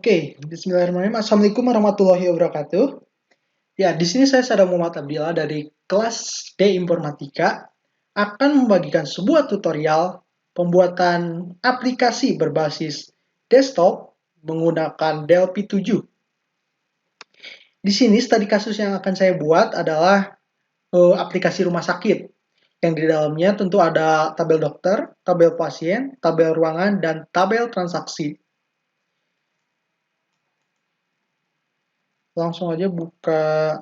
Oke, Bismillahirrahmanirrahim. Assalamualaikum warahmatullahi wabarakatuh. Ya, di sini saya Sadam Muhammad Abdillah dari kelas D Informatika akan membagikan sebuah tutorial pembuatan aplikasi berbasis desktop menggunakan Dell P7. Di sini studi kasus yang akan saya buat adalah aplikasi rumah sakit yang di dalamnya tentu ada tabel dokter, tabel pasien, tabel ruangan, dan tabel transaksi. Langsung aja buka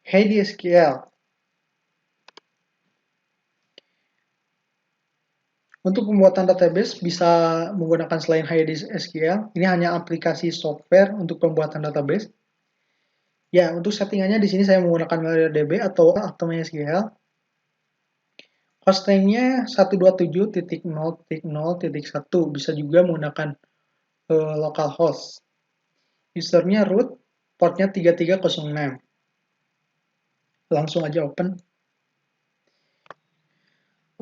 HDSQL. Untuk pembuatan database bisa menggunakan selain HDSQL, ini hanya aplikasi software untuk pembuatan database. Ya, untuk settingannya di sini saya menggunakan MariaDB atau MySQL. Hostname-nya 127.0.0.1, bisa juga menggunakan localhost. Usernya root, portnya 3306. Langsung aja open.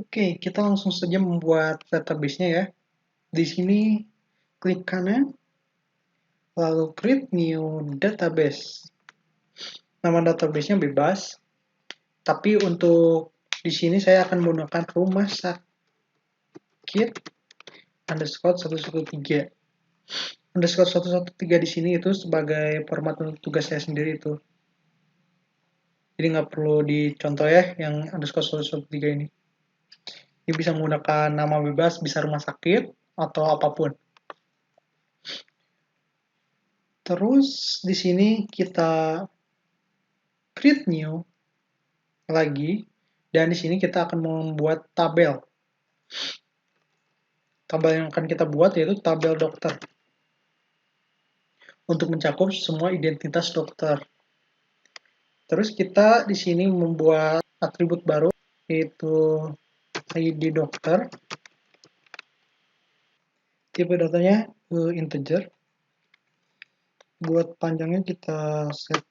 Oke, kita langsung saja membuat database-nya ya. Di sini klik kanan, lalu create new database. Nama database-nya bebas, tapi untuk di sini saya akan menggunakan rumah sakit underscore 113. Underscore 113 di sini itu sebagai format untuk tugas saya sendiri itu. Jadi nggak perlu dicontoh ya yang underscore 113 ini. Ini bisa menggunakan nama bebas, bisa rumah sakit atau apapun. Terus di sini kita create new lagi, dan di sini kita akan membuat tabel. Tabel yang akan kita buat yaitu tabel dokter untuk mencakup semua identitas dokter. Terus kita di sini membuat atribut baru yaitu ID dokter. Tipe datanya integer. Buat panjangnya kita set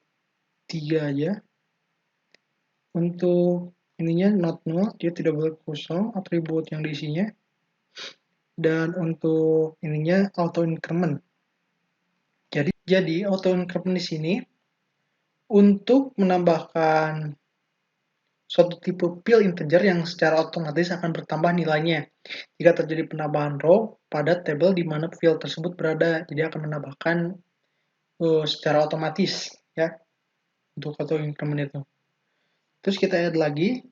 3 aja. Untuk ininya not null, dia tidak boleh kosong atribut yang diisinya. Dan untuk ininya auto increment. Jadi auto increment di sini untuk menambahkan suatu tipe field integer yang secara otomatis akan bertambah nilainya jika terjadi penambahan row pada tabel di mana field tersebut berada. Jadi akan menambahkan secara otomatis ya untuk auto increment itu. Terus kita add lagi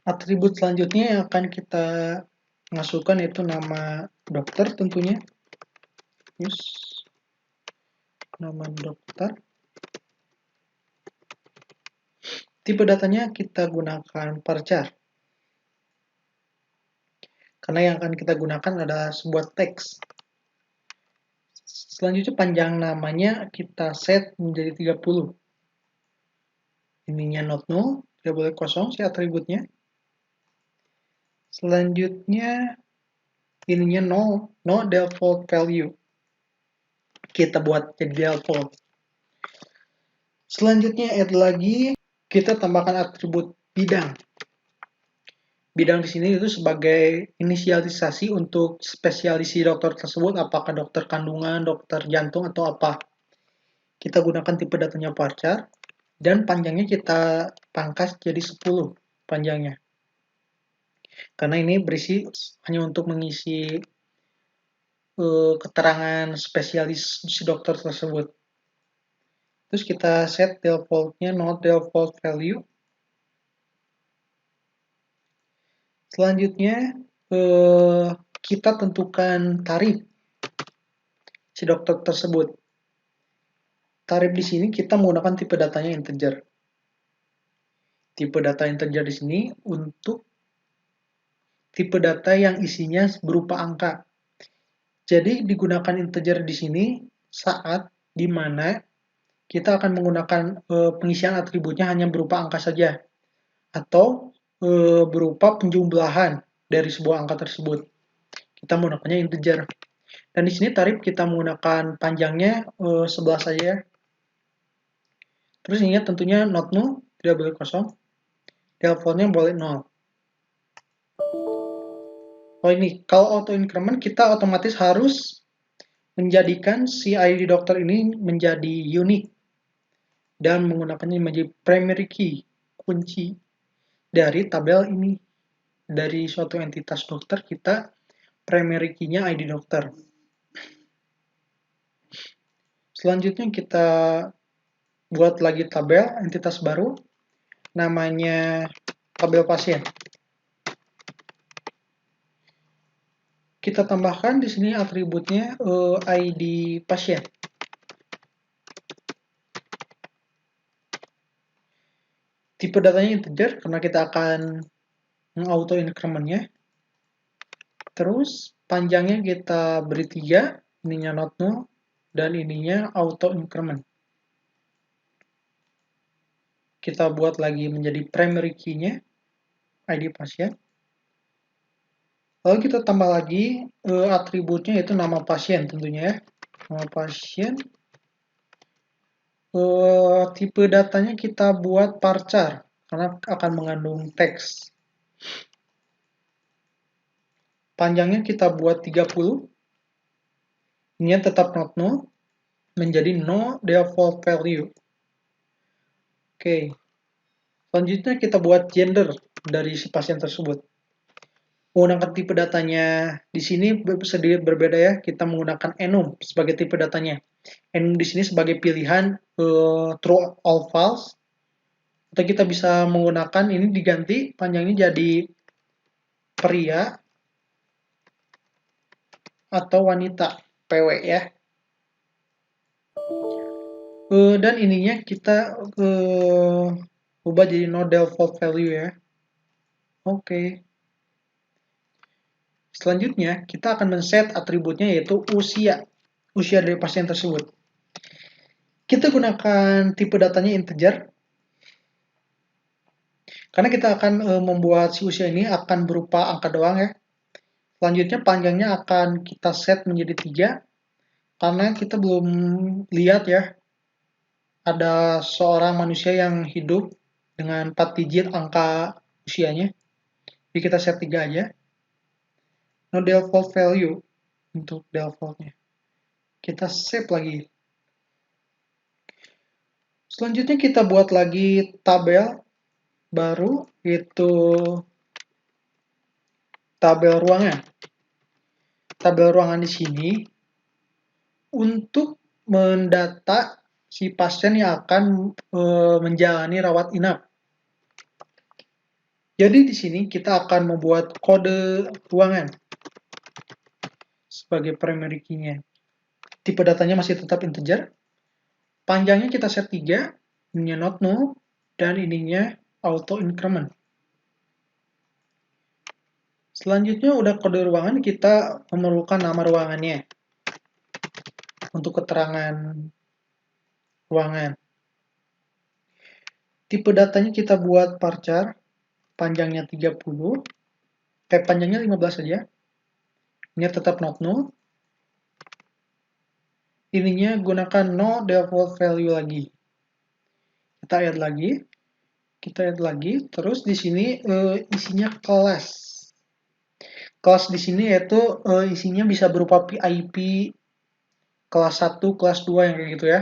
atribut selanjutnya yang akan kita masukkan yaitu nama dokter tentunya. Use nama dokter. Tipe datanya kita gunakan varchar. Karena yang akan kita gunakan adalah sebuah teks. Selanjutnya panjang namanya kita set menjadi 30. Ininya not null, tidak boleh kosong si atributnya. Selanjutnya ininya no default value. Kita buat jadi default. Selanjutnya add lagi, kita tambahkan atribut bidang. Bidang di sini itu sebagai inisialisasi untuk spesialisi dokter tersebut, apakah dokter kandungan, dokter jantung, atau apa. Kita gunakan tipe datanya varchar, dan panjangnya kita pangkas jadi 10 panjangnya. Karena ini berisi hanya untuk mengisi keterangan spesialis si dokter tersebut. Terus kita set default-nya not default value. Selanjutnya kita tentukan tarif si dokter tersebut. Tarif di sini kita menggunakan tipe datanya integer. Tipe data integer di sini untuk tipe data yang isinya berupa angka. Jadi digunakan integer di sini saat di mana kita akan menggunakan pengisian atributnya hanya berupa angka saja atau berupa penjumlahan dari sebuah angka tersebut. Kita menggunakannya integer. Dan di sini tarif kita menggunakan panjangnya 11 saja. Terus ingat tentunya not null, tidak boleh kosong. Defaultnya boleh 0. Oh ini, kalau auto increment kita otomatis harus menjadikan si ID dokter ini menjadi unik dan menggunakannya menjadi primary key, kunci dari tabel ini. Dari suatu entitas dokter kita primary key-nya ID dokter. Selanjutnya kita buat lagi tabel entitas baru namanya tabel pasien. Kita tambahkan di sini atributnya ID pasien. Tipe datanya integer karena kita akan meng-auto increment-nya. Terus panjangnya kita beri 3, ininya not null, dan ininya auto increment. Kita buat lagi menjadi primary key-nya, ID pasien. Lalu kita tambah lagi atributnya yaitu nama pasien tentunya ya. Nama pasien. Tipe datanya kita buat varchar karena akan mengandung teks. Panjangnya kita buat 30. Ini tetap not null menjadi no default value. Oke. Selanjutnya kita buat gender dari si pasien tersebut. Menggunakan tipe datanya di sini sedikit berbeda ya. Kita menggunakan enum sebagai tipe datanya. Enum di sini sebagai pilihan true all false. Atau kita bisa menggunakan ini diganti panjangnya jadi pria atau wanita PW ya. Dan ininya kita ubah jadi no default value ya. Oke. Selanjutnya kita akan men-set atributnya yaitu usia dari pasien tersebut. Kita gunakan tipe datanya integer karena kita akan membuat si usia ini akan berupa angka doang ya. Selanjutnya panjangnya akan kita set menjadi 3 karena kita belum lihat ya ada seorang manusia yang hidup dengan 4 digit angka usianya. Jadi kita set 3 aja. No default value untuk defaultnya. Kita save lagi. Selanjutnya kita buat lagi tabel baru, yaitu tabel ruangan. Tabel ruangan di sini untuk mendata si pasien yang akan menjalani rawat inap. Jadi di sini kita akan membuat kode ruangan sebagai primary key-nya. Tipe datanya masih tetap integer. Panjangnya kita set 3, ininya not null, dan ininya auto increment. Selanjutnya udah kode ruangan, kita memerlukan nama ruangannya untuk keterangan ruangan. Tipe datanya kita buat varchar, panjangnya 30, panjangnya 15 saja. Ini tetap not null. Ininya gunakan no default value lagi. Kita add lagi, terus di sini isinya kelas. Kelas di sini yaitu isinya bisa berupa PIP kelas 1, kelas 2 yang kayak gitu ya.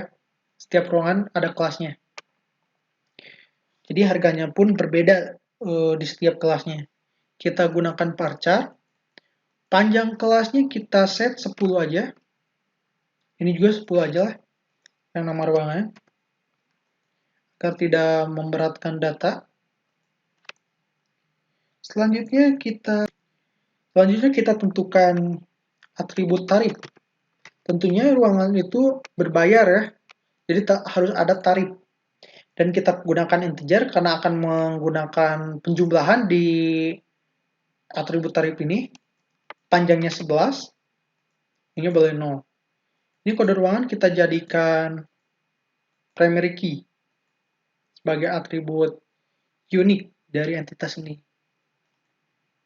Setiap ruangan ada kelasnya. Jadi harganya pun berbeda di setiap kelasnya. Kita gunakan varchar. Panjang kelasnya kita set 10 aja. Ini juga 10 aja lah yang nama ruangannya. Agar tidak memberatkan data. Selanjutnya kita tentukan atribut tarif. Tentunya ruangan itu berbayar ya. Jadi harus ada tarif. Dan kita gunakan integer karena akan menggunakan penjumlahan di atribut tarif ini. Panjangnya 11. Ini boleh 0. Ini kode ruangan kita jadikan primary key sebagai atribut unik dari entitas ini.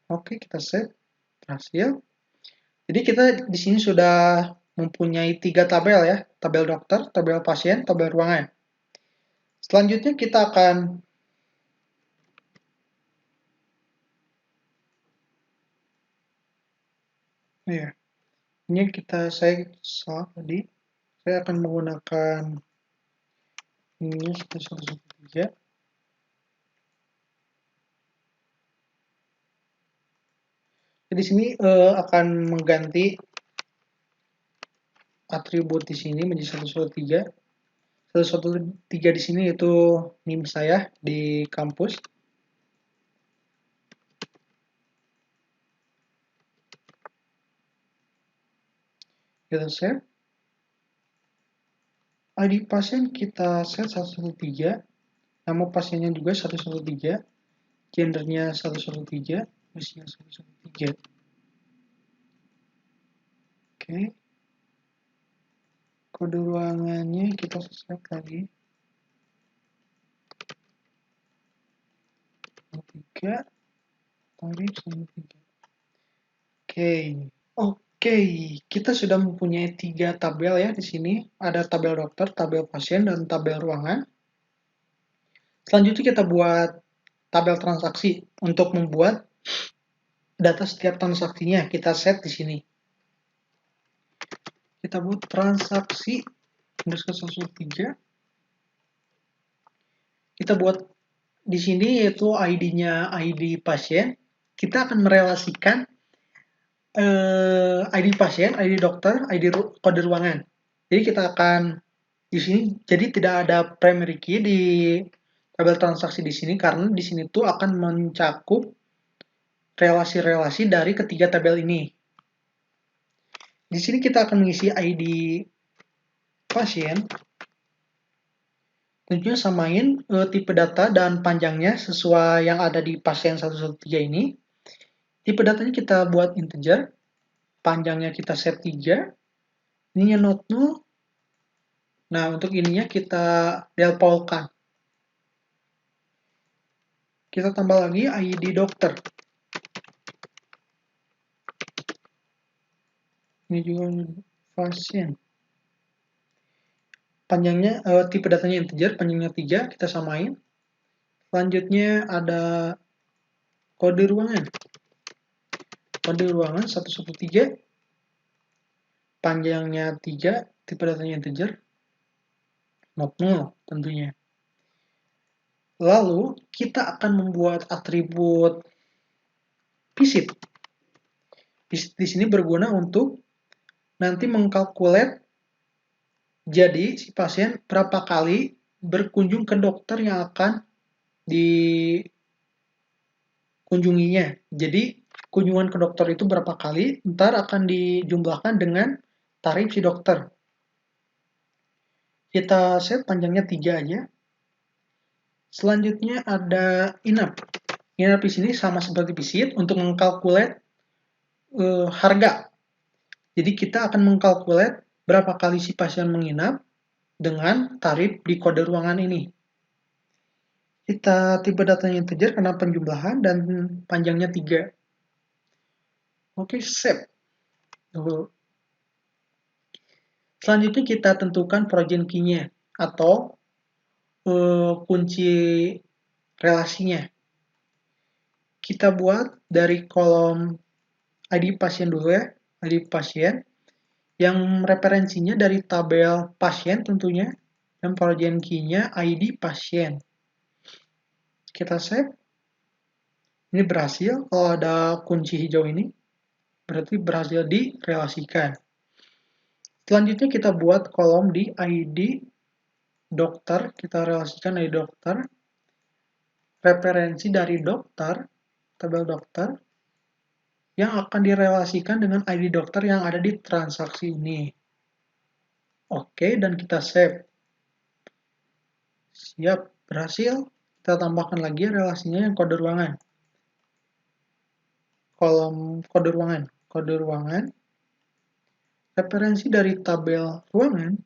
Oke, kita save. Berhasil. Jadi kita di sini sudah mempunyai 3 tabel ya. Tabel dokter, tabel pasien, tabel ruangan. Selanjutnya kita akan Ya, ini saya salah tadi. Saya akan menggunakan ini 1113. Jadi di sini akan mengganti atribut di sini menjadi 113. 113 di sini yaitu NIM saya di kampus. Kita save. ID pasien kita set 113. Nama pasiennya juga 113. Gendernya 113. Usia 113. Oke. Kode ruangannya kita set lagi. 3. Tarif 113. Oke. Oke, kita sudah mempunyai 3 tabel ya di sini. Ada tabel dokter, tabel pasien, dan tabel ruangan. Selanjutnya kita buat tabel transaksi. Untuk membuat data setiap transaksinya, kita set di sini. Kita buat transaksi underscore 113. Kita buat di sini yaitu ID-nya ID pasien. Kita akan merelasikan ID pasien, ID dokter, ID kode ruangan. Jadi kita akan di sini jadi tidak ada primary key di tabel transaksi di sini karena di sini tuh akan mencakup relasi-relasi dari ketiga tabel ini. Di sini kita akan mengisi ID pasien. Tentunya samain tipe data dan panjangnya sesuai yang ada di pasien 113 ini. Tipe datanya kita buat integer, panjangnya kita set 3, ininya not null. Nah, untuk ininya kita delpolkan. Kita tambah lagi ID dokter. Ini juga pasien. Panjangnya, tipe datanya integer, panjangnya 3, kita samain. Selanjutnya ada kode ruangan. Kode ruangan 113, panjangnya 3, tipe datanya integer, not null tentunya. Lalu kita akan membuat atribut visit. Visit di sini berguna untuk nanti mengkalkulat jadi si pasien berapa kali berkunjung ke dokter yang akan dikunjunginya. Jadi kunjungan ke dokter itu berapa kali, ntar akan dijumlahkan dengan tarif si dokter. Kita set panjangnya 3 aja. Selanjutnya ada inap. Inap di sini sama seperti visit untuk mengkalkulat harga. Jadi kita akan mengkalkulat berapa kali si pasien menginap dengan tarif di kode ruangan ini. Kita tipe datanya integer karena penjumlahan dan panjangnya 3. Oke, save. Selanjutnya kita tentukan progen key-nya atau kunci relasinya. Kita buat dari kolom ID pasien dulu ya, ID pasien yang referensinya dari tabel pasien tentunya, dan progen key-nya ID pasien. Kita save. Ini berhasil, kalau ada kunci hijau ini berarti berhasil direlasikan. Selanjutnya kita buat kolom di ID dokter, kita relasikan ID dokter, referensi dari dokter, tabel dokter, yang akan direlasikan dengan ID dokter yang ada di transaksi ini. Oke, dan kita save. Siap, berhasil. Kita tambahkan lagi relasinya yang kode ruangan. Kolom kode ruangan. Kode ruangan, referensi dari tabel ruangan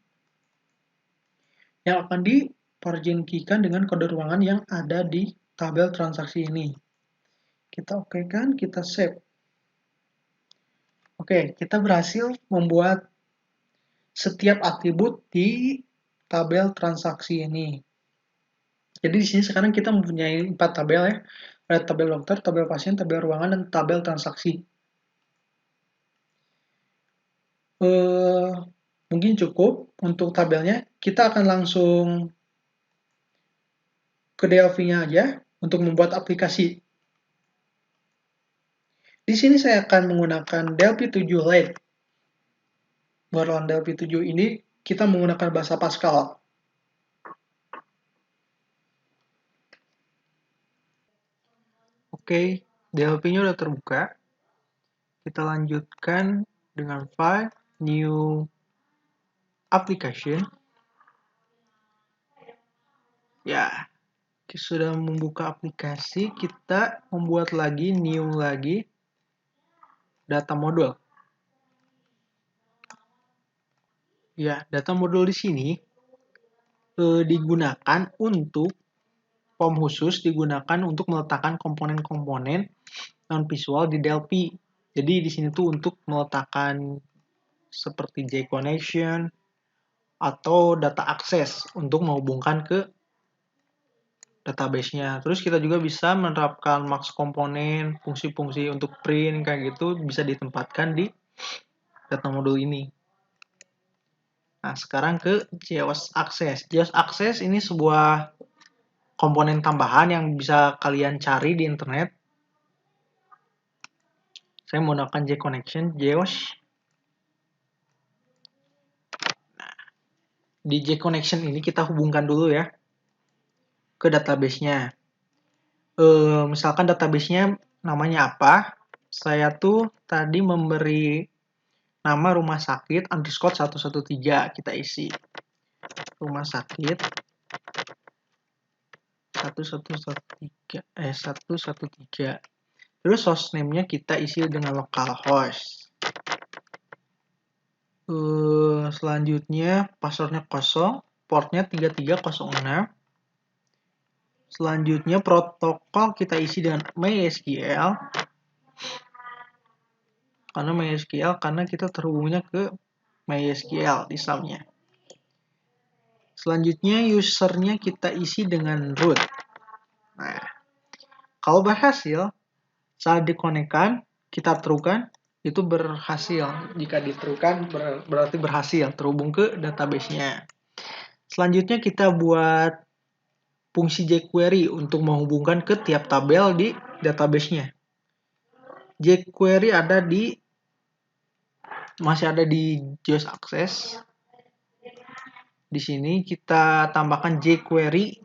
yang akan diperjinkikan dengan kode ruangan yang ada di tabel transaksi ini. Kita okekan, kita save. Oke, kita berhasil membuat setiap atribut di tabel transaksi ini. Jadi di sini sekarang kita mempunyai 4 tabel ya. Ada tabel dokter, tabel pasien, tabel ruangan, dan tabel transaksi. Mungkin cukup untuk tabelnya. Kita akan langsung ke Delphi-nya aja untuk membuat aplikasi. Di sini saya akan menggunakan Delphi 7 Lite. Buat Delphi 7 ini kita menggunakan bahasa Pascal. Oke, Delphi-nya udah terbuka. Kita lanjutkan dengan file new application. Ya, sudah membuka aplikasi, kita membuat lagi new lagi data modul. Ya, data modul di sini digunakan untuk form khusus, digunakan untuk meletakkan komponen-komponen non-visual di Delphi. Jadi di sini tuh untuk meletakkan seperti JConnection atau data akses untuk menghubungkan ke database-nya. Terus kita juga bisa menerapkan max komponen, fungsi-fungsi untuk print kayak gitu bisa ditempatkan di data modul ini. Nah, sekarang ke JAWS Access. JAWS Access ini sebuah komponen tambahan yang bisa kalian cari di internet. Saya menggunakan JConnection, JAWS. Nah, di JConnection ini kita hubungkan dulu ya ke database-nya. Misalkan database-nya namanya apa? Saya tuh tadi memberi nama rumah sakit underscore 113 kita isi. Rumah sakit 113. Terus hostname-nya kita isi dengan localhost. Selanjutnya passwordnya kosong, portnya 3306. Selanjutnya protokol kita isi dengan MySQL. Karena MySQL karena kita terhubungnya ke MySQL di sumnya. Selanjutnya usernya kita isi dengan root. Nah, kalau berhasil saat dikonekkan kita terukan itu berhasil. Jika diterukan berarti berhasil terhubung ke database-nya. Selanjutnya kita buat fungsi jQuery untuk menghubungkan ke tiap tabel di database-nya. jQuery masih ada di JAWS Access. Di sini kita tambahkan jQuery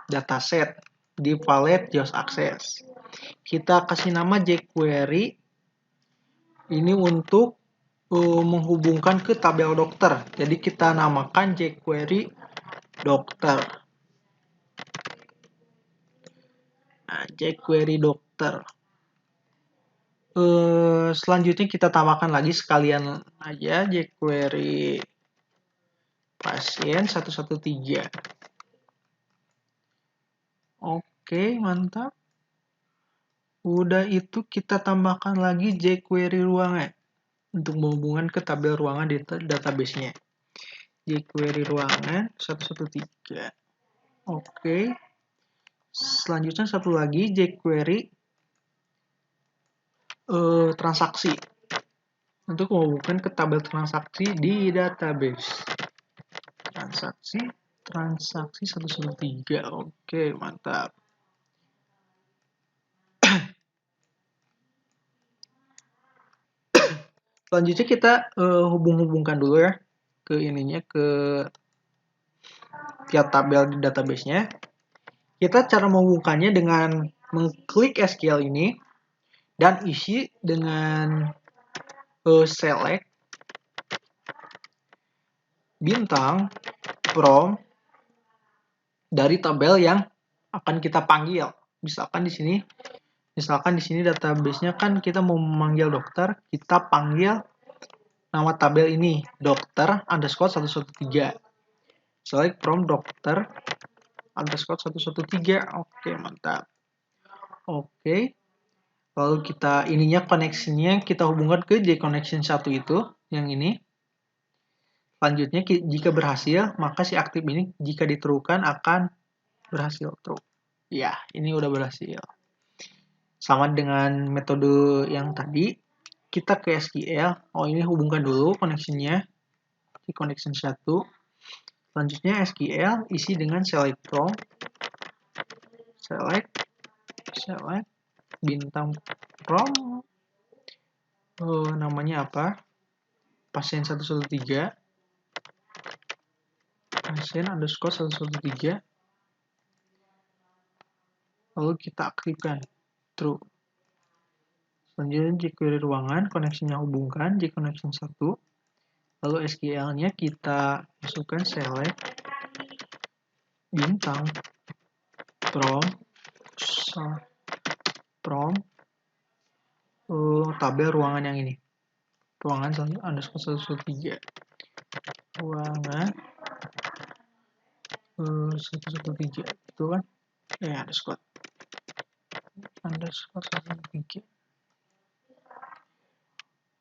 dataset di palette JAWS Access. Kita kasih nama jQuery ini untuk menghubungkan ke tabel dokter. Jadi kita namakan jQuery dokter. Nah, jQuery dokter. Selanjutnya kita tambahkan lagi sekalian aja jQuery pasien 113. Oke, mantap. Udah itu kita tambahkan lagi jQuery ruangan untuk menghubungkan ke tabel ruangan di database-nya. jQuery ruangan 113. Oke. Selanjutnya satu lagi jQuery transaksi untuk menghubungkan ke tabel transaksi di database. Transaksi 113. Oke, mantap. Selanjutnya kita hubung-hubungkan dulu ya ke ininya ke tiap tabel di database-nya. Kita cara menghubungkannya dengan mengklik SQL ini dan isi dengan select bintang from dari tabel yang akan kita panggil. Misalkan di sini database-nya kan kita mau memanggil dokter, kita panggil nama tabel ini dokter underscore 113. Select from dokter underscore 113. Oke, mantap. Oke. Lalu kita koneksinya kita hubungkan ke JConnection 1 itu yang ini. Selanjutnya jika berhasil, maka si aktif ini jika diterukan akan berhasil true. Ya, ini udah berhasil. Sama dengan metode yang tadi. kita ke SQL. Oh, ini hubungkan dulu connection-nya. Di connection 1. Selanjutnya SQL isi dengan select from. Select bintang from. Namanya apa? Pasien 113. Pasien underscore 113. Lalu kita aktifkan true. Selanjutnya jQuery ruangan, koneksinya hubungkan, jConnection 1. Lalu SQL-nya kita masukkan select bintang from tabel ruangan yang ini. Ruangan underscore 113. Ruangan 113 itu kan underscore 113.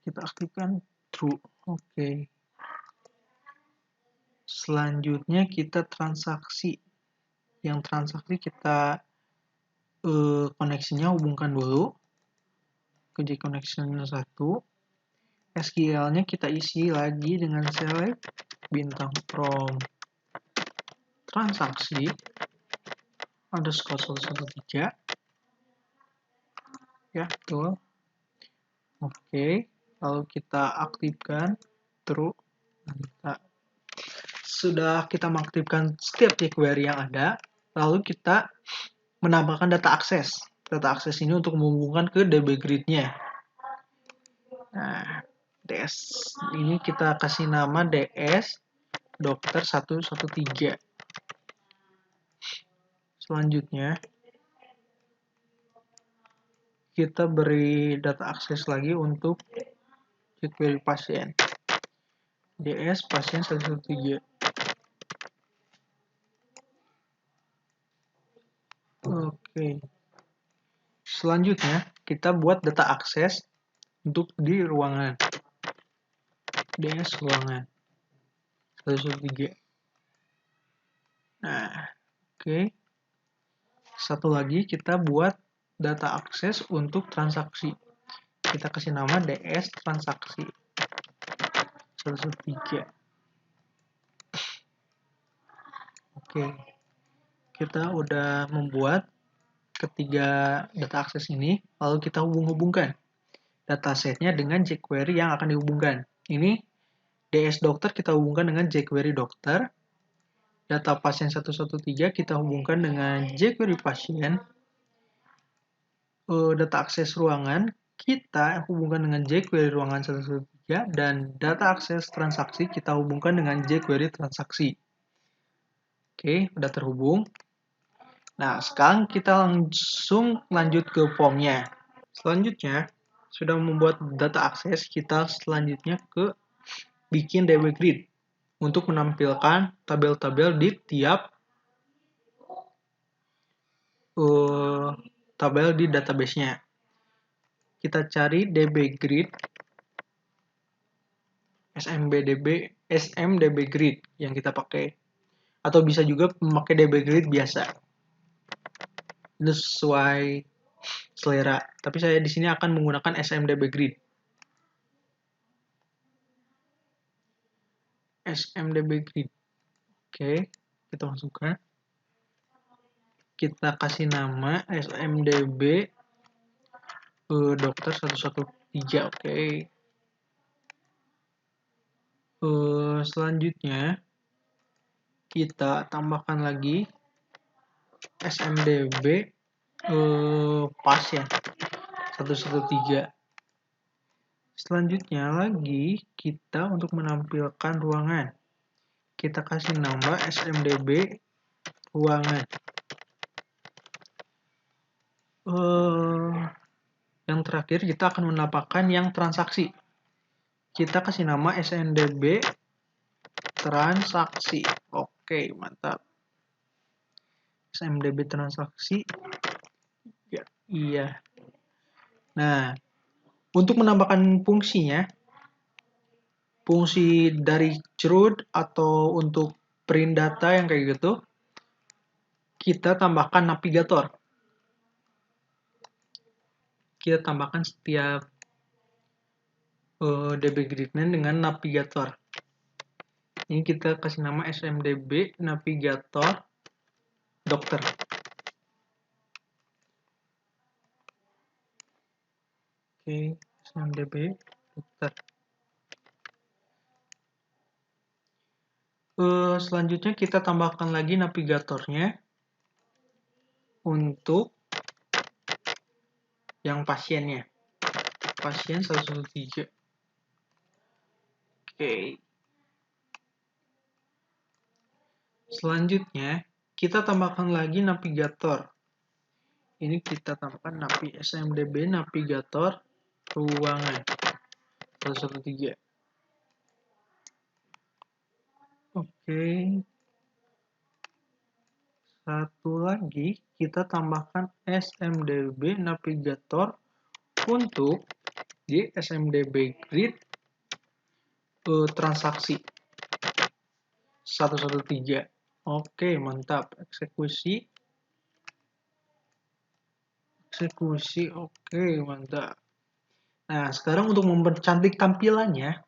Kita aktifkan true. Oke. Selanjutnya kita transaksi. Yang transaksi kita koneksinya hubungkan dulu ke jConnection 1. SQL-nya kita isi lagi dengan select bintang from transaksi underscore 113. Ya, betul. Oke, lalu kita aktifkan true. Sudah kita mengaktifkan setiap jQuery yang ada, lalu kita menambahkan data akses. Data akses ini untuk menghubungkan ke DB grid-nya. Nah, DS ini kita kasih nama DS dokter 113. Selanjutnya kita beri data akses lagi untuk jQuery pasien. DS pasien 113. Oke. Selanjutnya kita buat data akses untuk di ruangan. DS ruangan 113. Nah, oke. Satu lagi kita buat data akses untuk transaksi. Kita kasih nama DS transaksi 113. Oke. Kita udah membuat ketiga data akses ini, lalu kita hubung-hubungkan datasetnya dengan jQuery yang akan dihubungkan. Ini DS dokter kita hubungkan dengan jQuery dokter. Data pasien 113 kita hubungkan dengan jQuery pasien. Data akses ruangan kita hubungkan dengan jQuery ruangan 113 dan data akses transaksi kita hubungkan dengan jQuery transaksi. Oke, udah terhubung. Nah, sekarang kita langsung lanjut ke formnya. Selanjutnya, sudah membuat data akses, kita selanjutnya ke bikin DB grid untuk menampilkan tabel-tabel di tiap tabel di database-nya. Kita cari DB grid, SMDB grid yang kita pakai. Atau bisa juga memakai DB grid biasa. Itu sesuai selera. Tapi saya di sini akan menggunakan SMDB grid. SMDB grid. Oke, kita masukkan. Kita kasih nama SMDB dokter 113. Oke. Selanjutnya kita tambahkan lagi SMDB pasien 113. Selanjutnya lagi kita untuk menampilkan ruangan, kita kasih nama SMDB ruangan. Yang terakhir kita akan menambahkan yang transaksi. Kita kasih nama SMDB transaksi. Oke, mantap. SMDB transaksi. Ya, iya. Nah, untuk menambahkan fungsinya, fungsi dari CRUD atau untuk print data yang kayak gitu, kita tambahkan navigator. Kita tambahkan setiap DB grid name dengan navigator. Ini kita kasih nama SMDB navigator dokter. Oke, SMDB dokter. Selanjutnya kita tambahkan lagi navigatornya untuk yang pasiennya. Pasien 113. Oke. Selanjutnya kita tambahkan lagi navigator. Ini kita tambahkan SMDB navigator ruangan 113. Oke. Satu lagi kita tambahkan SMDB navigator untuk di SMDB grid transaksi 113. Oke, mantap. Eksekusi. Oke, mantap. Nah, sekarang untuk mempercantik tampilannya,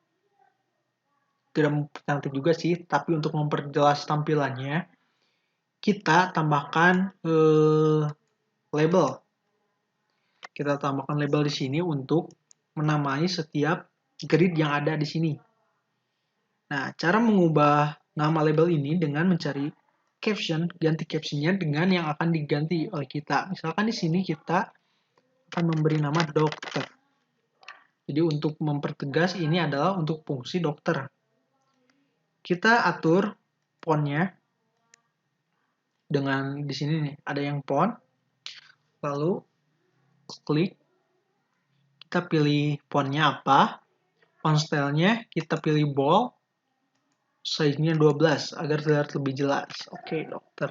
tidak mempercantik juga sih, tapi untuk memperjelas tampilannya, kita tambahkan label. Kita tambahkan label di sini untuk menamai setiap grid yang ada di sini. Nah, cara mengubah nama label ini dengan mencari caption, ganti captionnya dengan yang akan diganti oleh kita. Misalkan di sini kita akan memberi nama dokter. Jadi untuk mempertegas ini adalah untuk fungsi dokter. Kita atur fontnya dengan di sini nih ada yang font. Lalu klik, kita pilih fontnya apa, font stylenya kita pilih bold, size-nya 12 agar terlihat lebih jelas. Oke, dokter.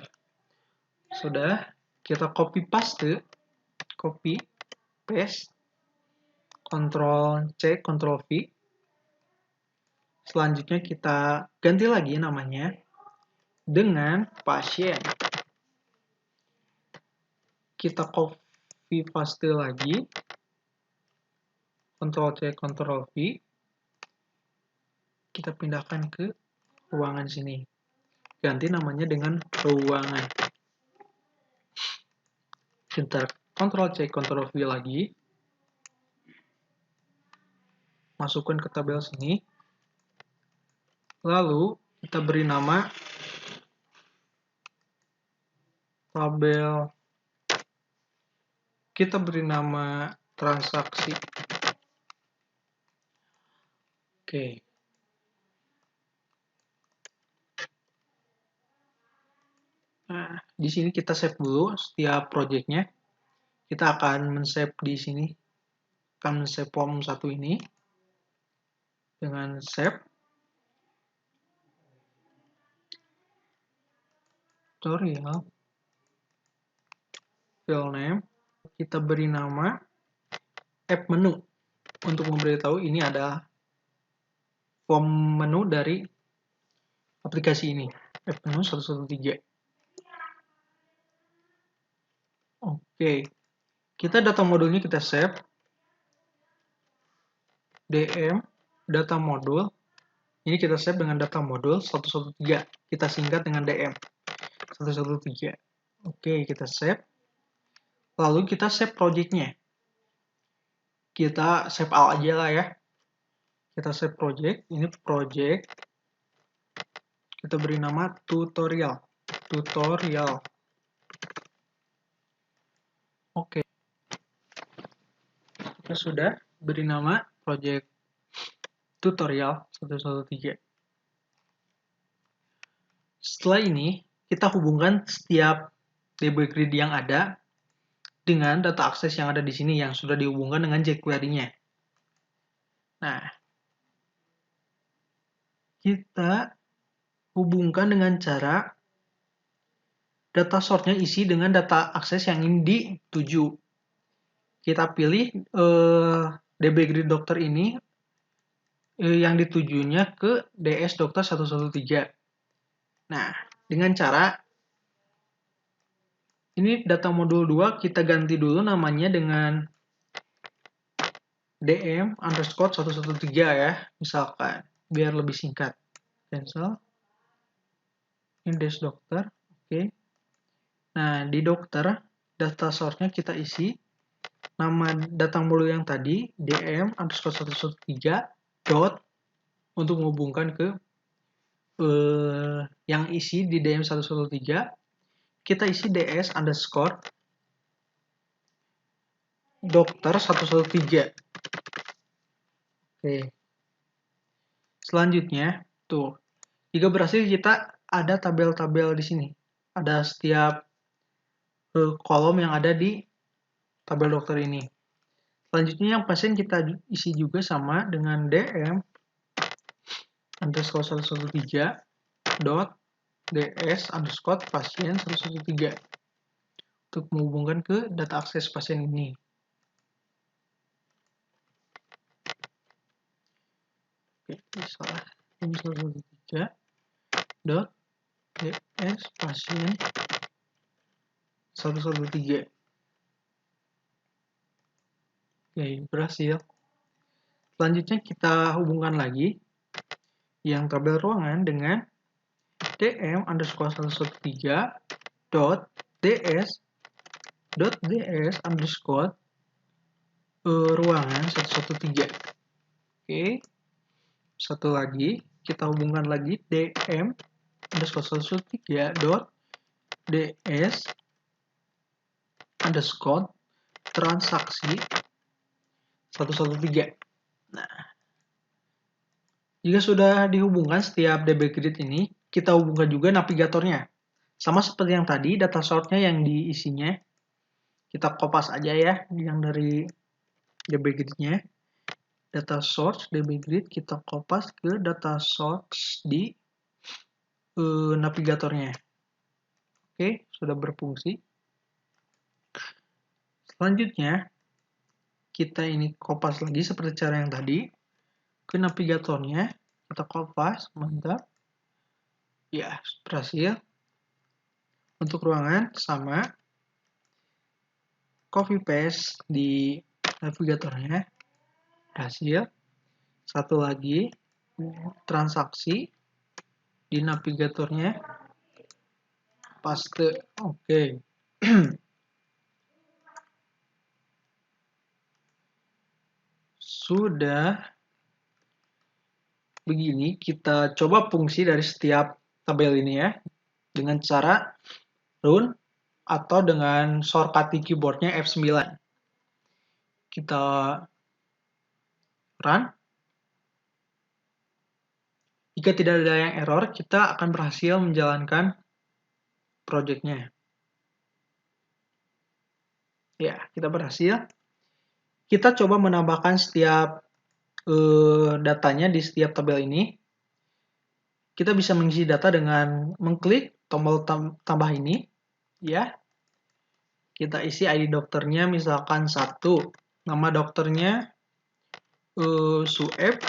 Sudah, kita copy paste, Ctrl C, Ctrl V. Selanjutnya kita ganti lagi namanya dengan pasien. Kita copy paste lagi, Ctrl C, Ctrl V. Kita pindahkan ke ruangan sini. Ganti namanya dengan ruangan. Kita Ctrl C, Ctrl V lagi. Masukkan ke tabel sini. Lalu kita beri nama tabel. Kita beri nama transaksi. Oke. Nah, di sini kita save dulu setiap projectnya. Kita akan men-save di sini. Akan men-save form 1 ini. Dengan save. Tutorial. File name. Kita beri nama app menu. Untuk memberitahu ini ada form menu dari aplikasi ini. App menu 113. Oke. Kita data modulnya kita save. DM data modul. Ini kita save dengan data modul 113. Kita singkat dengan DM 113. Oke, kita save. Lalu kita save projectnya. Kita save all aja lah ya. Kita save project. Ini project. Kita beri nama tutorial. Oke. Kita sudah beri nama project tutorial 113. Setelah ini, kita hubungkan setiap DB grid yang ada dengan data akses yang ada di sini yang sudah dihubungkan dengan jQuery-nya. Nah, kita hubungkan dengan cara data source-nya isi dengan data akses yang ingin dituju. Kita pilih DB grid dokter ini yang ditujunya ke DS dokter 113. Nah, dengan cara ini data modul 2 kita ganti dulu namanya dengan DM underscore 113 ya, misalkan, biar lebih singkat. Cancel. Index dokter, oke. Nah, di dokter, data source-nya kita isi nama datang mulu yang tadi, DM underscore 113 dot, untuk menghubungkan ke yang isi di DM 113, kita isi DS underscore dokter 113. Oke. Selanjutnya, tuh, jika berhasil kita ada tabel-tabel di sini. Ada setiap kolom yang ada di tabel dokter ini. Selanjutnya yang pasien kita isi juga sama dengan DM underscore 113 dot ds underscore pasien 113 untuk menghubungkan ke data akses pasien ini. Oke, salah. Ini 113 dot ds pasien 113. Oke, berhasil. Selanjutnya kita hubungkan lagi yang tabel ruangan dengan dm underscore 113 dot ds underscore ruangan 113. Oke, satu lagi kita hubungkan lagi dm underscore 113 dot ds underscore transaksi 113. Nah, jika sudah dihubungkan setiap DB grid ini, kita hubungkan juga navigatornya. Sama seperti yang tadi, data source-nya yang diisinya, kita kopas aja ya, yang dari DB grid-nya. Data source DB grid kita kopas ke data source di navigatornya. Oke, sudah berfungsi. Selanjutnya, kita ini kopas lagi seperti cara yang tadi. Ke navigatornya, kita kopas, mantap. Ya, berhasil. Untuk ruangan, sama. Copy paste di navigatornya, berhasil. Satu lagi, transaksi di navigatornya, paste. Oke. Sudah begini, kita coba fungsi dari setiap tabel ini ya, dengan cara run atau dengan shortcut di keyboardnya F9. Kita run. Jika tidak ada yang error, kita akan berhasil menjalankan projectnya. Ya, kita berhasil. Kita coba menambahkan setiap datanya di setiap tabel ini. Kita bisa mengisi data dengan mengklik tombol tambah ini. Ya, kita isi ID dokternya misalkan 1. Nama dokternya Sueb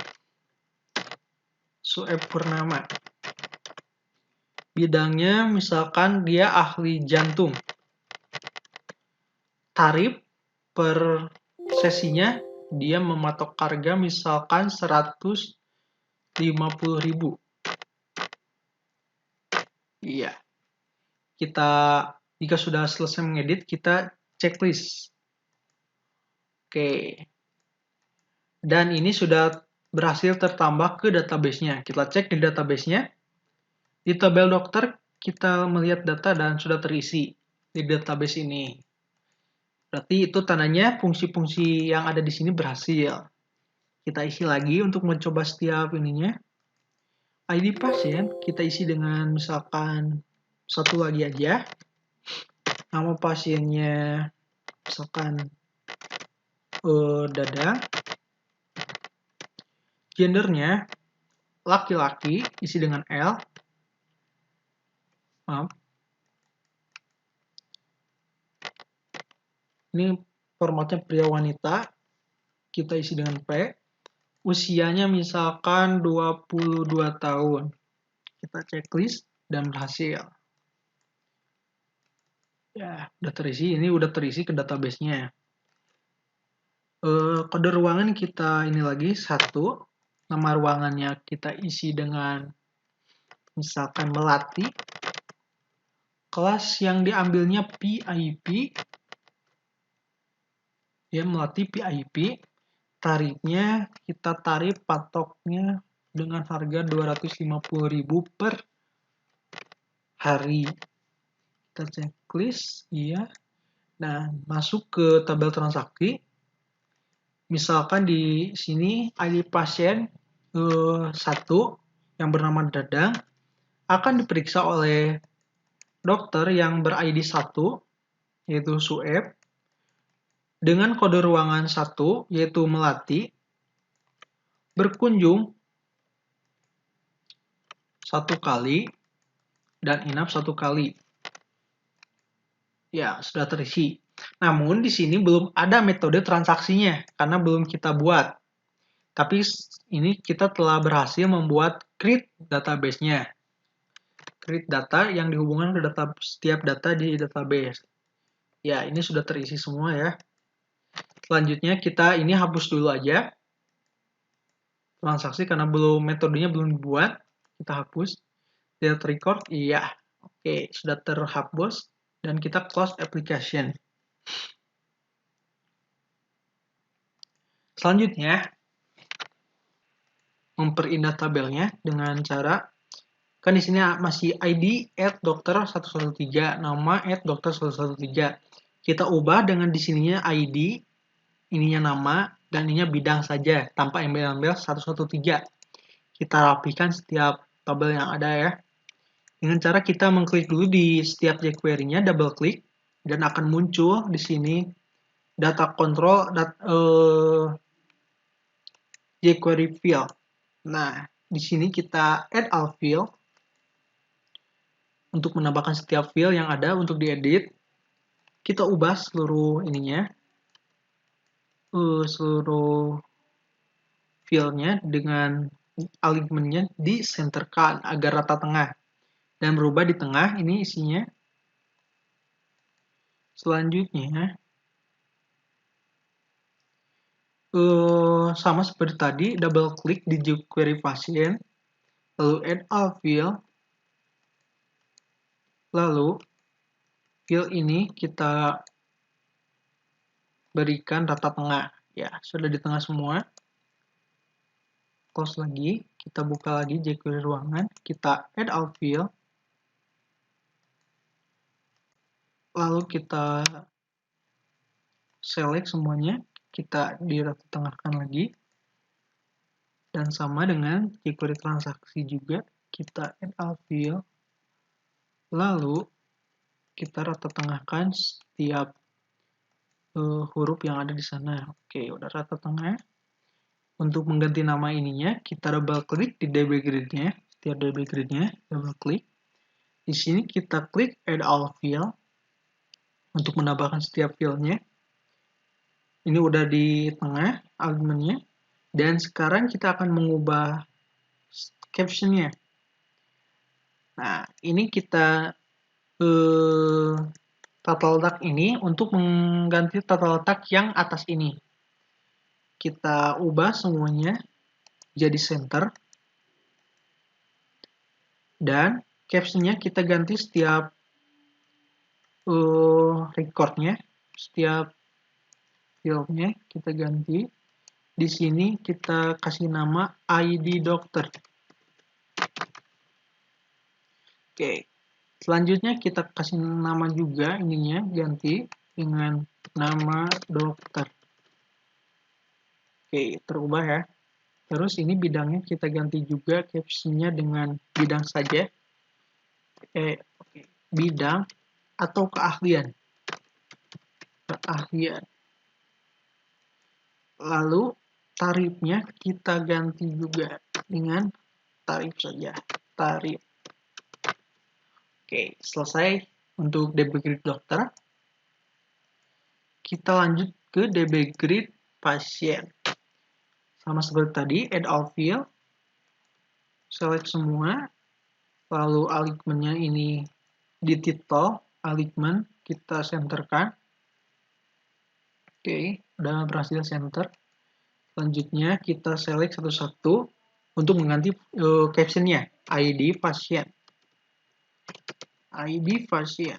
Purnama. Bidangnya misalkan dia ahli jantung. Tarif per sesinya dia mematok harga misalkan 150.000. Iya. Jika sudah selesai mengedit, kita checklist. Oke. Dan ini sudah berhasil tertambah ke database-nya. Kita cek di database-nya. Di tabel dokter, kita melihat data dan sudah terisi di database ini. Berarti itu tandanya fungsi-fungsi yang ada di sini berhasil. Kita isi lagi untuk mencoba setiap ininya. ID pasien kita isi dengan misalkan satu lagi aja. Nama pasiennya misalkan dada. Gendernya laki-laki, isi dengan L. Maaf. Ini formatnya pria wanita. Kita isi dengan P. Usianya misalkan 22 tahun. Kita checklist dan berhasil. Ya, udah terisi. Ini udah terisi ke database-nya. Kode ruangan kita ini lagi 1. Nama ruangannya kita isi dengan misalkan melati. Kelas yang diambilnya PIP. Ya, melati PIP. Tarifnya kita tarif patoknya dengan harga 250.000 per hari. Kita checklist, iya. Nah, masuk ke tabel transaksi. Misalkan di sini ID pasien 1 yang bernama Dadang akan diperiksa oleh dokter yang ber-ID 1 yaitu Sueb dengan kode ruangan 1 yaitu Melati berkunjung 1 kali dan inap 1 kali. Ya, sudah terisi. Namun di sini belum ada metode transaksinya karena belum kita buat. Tapi ini kita telah berhasil membuat create database-nya. Create data yang dihubungkan ke setiap data di database. Ya, ini sudah terisi semua ya. Selanjutnya kita ini hapus dulu aja transaksi karena metodenya belum dibuat. Kita hapus. Delete record, iya. Oke, sudah terhapus dan kita close application. Selanjutnya, memperindah tabelnya dengan cara kan di sini masih ID @dokter113, nama @dokter113. Kita ubah dengan di sininya ID, ininya nama, dan ininya bidang saja tanpa embel-embel 113. Kita rapikan setiap tabel yang ada ya. Dengan cara kita mengklik dulu di setiap jQuery-nya, double klik dan akan muncul di sini data control jQuery field. Nah, di sini kita add all field untuk menambahkan setiap field yang ada untuk diedit. Kita ubah seluruh ininya, seluruh fieldnya dengan alignment-nya disenterkan agar rata tengah dan berubah di tengah. Ini isinya. Selanjutnya sama seperti tadi, double klik di jQuery pasien, lalu add all field, lalu field ini kita berikan rata tengah. Ya, sudah di tengah semua. Close lagi, kita buka lagi jQuery ruangan, kita add all field, lalu kita select semuanya, kita di rata tengahkan lagi, dan sama dengan jQuery transaksi juga, kita add all field, lalu kita rata tengahkan setiap huruf yang ada di sana. Oke, udah rata tengah. Untuk mengganti nama ininya, kita double klik di DB grid-nya, setiap DB grid-nya, double klik. Di sini kita klik add all field untuk menambahkan setiap field-nya. Ini udah di tengah alignment-nya. Dan sekarang kita akan mengubah caption-nya. Nah, ini kita tata letak ini untuk mengganti tata letak yang atas ini. Kita ubah semuanya jadi center. Dan captionnya kita ganti setiap recordnya, setiap fieldnya kita ganti. Di sini kita kasih nama ID dokter. Oke, selanjutnya kita kasih nama juga ininya, ganti dengan nama dokter. Oke, terubah ya. Terus ini bidangnya kita ganti juga captionnya dengan bidang saja. Bidang atau keahlian. Keahlian. Lalu tarifnya kita ganti juga dengan tarif saja. Tarif. Oke, selesai untuk DB grid dokter. Kita lanjut ke DB grid pasien. Sama seperti tadi, add all field. Select semua. Lalu alignment-nya ini di title, alignment kita senterkan. Oke, udah berhasil center. Selanjutnya kita select satu-satu untuk mengganti captionnya. ID pasien. ID pasien.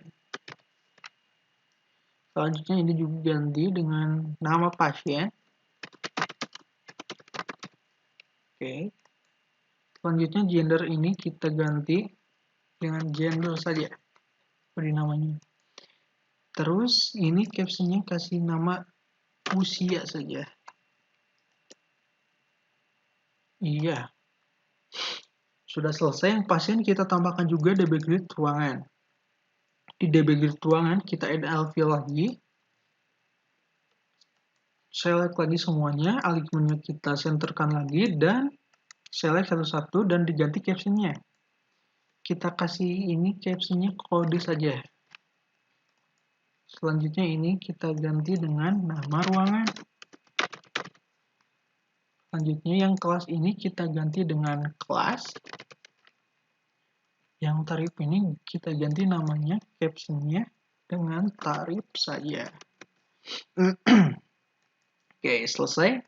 Selanjutnya ini juga ganti dengan nama pasien. Oke. Selanjutnya gender ini kita ganti dengan gender saja. Beri namanya. Terus ini captionnya kasih nama usia saja. Iya. Sudah selesai. Pasien kita tambahkan juga DB grid ruangan. Di DB grid ruangan kita add alveol lagi. Select lagi semuanya, alignmentnya kita centerkan lagi, dan select satu-satu dan diganti captionnya. Kita kasih ini captionnya kode saja. Selanjutnya ini kita ganti dengan nama ruangan. Selanjutnya yang kelas ini kita ganti dengan kelas. Yang tarif ini kita ganti namanya, captionnya dengan tarif saja. Oke, selesai.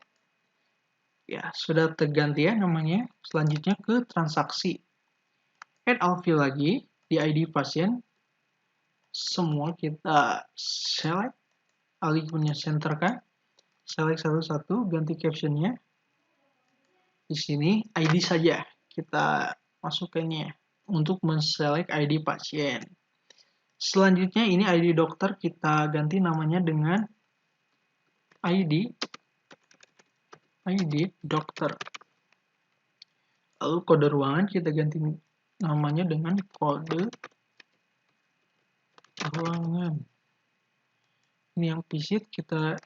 Ya, sudah terganti ya namanya. Selanjutnya ke transaksi. Add alveol lagi di ID pasien. Semua kita select, alignmentnya center kan. Select satu-satu, ganti captionnya. Di sini ID saja kita masukkannya untuk men-select ID pasien. Selanjutnya ini ID dokter kita ganti namanya dengan ID dokter. Lalu kode ruangan kita ganti namanya dengan kode ruangan. Ini yang visit kita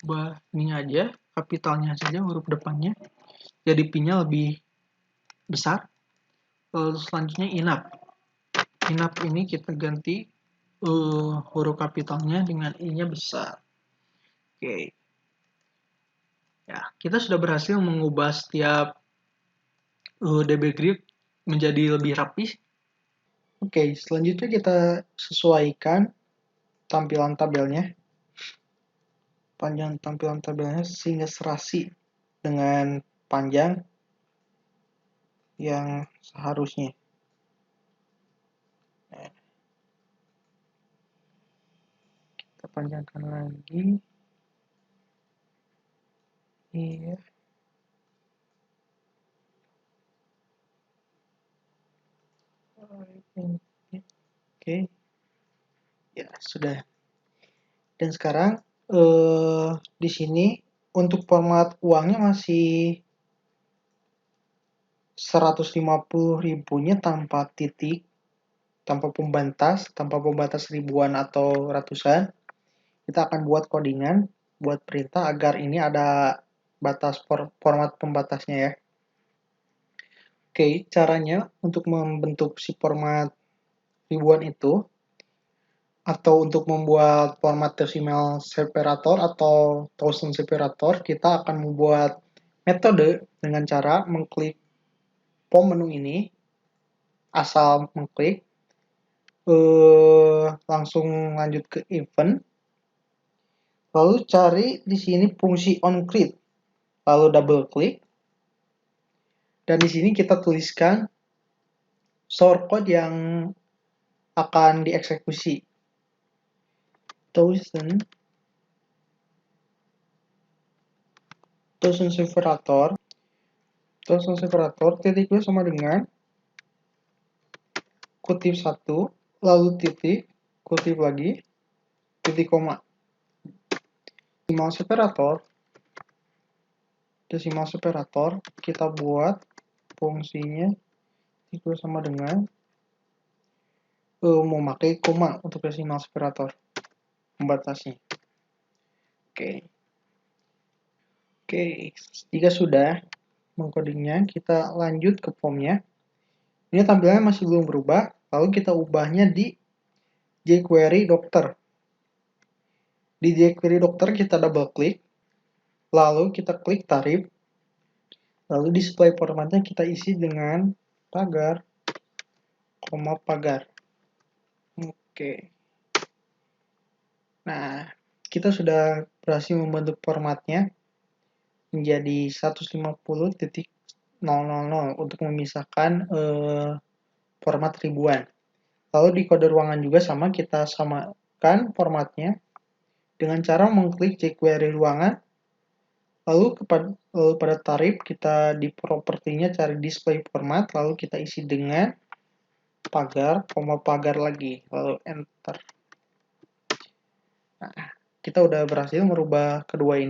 ubah ini aja, kapitalnya saja huruf depannya. Jadi P-nya lebih besar. Lalu selanjutnya inap. Inap ini kita ganti huruf kapitalnya dengan I-nya besar. Oke. Ya, kita sudah berhasil mengubah setiap DB grid menjadi lebih rapi. Oke, selanjutnya kita sesuaikan tampilan tabelnya. Panjang tampilan tabelnya sehingga serasi dengan panjang yang seharusnya. Nah, kita panjangkan lagi. Iya. Oke. Ya, sudah. Dan sekarang di sini untuk format uangnya masih 150.000-nya tanpa titik, tanpa pembatas ribuan atau ratusan. Kita akan buat codingan, buat perintah agar ini ada batas format pembatasnya ya. Oke, caranya untuk membentuk si format ribuan itu, atau untuk membuat format decimal separator atau thousand separator, kita akan membuat metode dengan cara mengklik pom menu ini, asal mengklik, langsung lanjut ke event, lalu cari di sini fungsi onCreate, lalu double klik, dan di sini kita tuliskan source code yang akan dieksekusi. Thousand separator titik dua sama dengan kutip 1, lalu titik, kutip lagi, titik koma. Decimal separator kita buat fungsinya titik sama dengan memakai koma untuk decimal separator pembatasnya. Oke, jika sudah mengkodingnya, kita lanjut ke formnya. Ini tampilannya masih belum berubah, lalu kita ubahnya di jQuery dokter. Di jQuery dokter kita double klik, lalu kita klik tarif, lalu display formatnya kita isi dengan pagar, koma pagar. Oke. Nah, kita sudah berhasil membentuk formatnya menjadi 150.000 untuk memisahkan format ribuan. Lalu di kode ruangan juga sama, kita samakan formatnya dengan cara mengklik jQuery ruangan. Lalu pada tarif kita di propertinya cari display format, lalu kita isi dengan pagar, pagar lagi, lalu enter. Nah, kita udah berhasil merubah kedua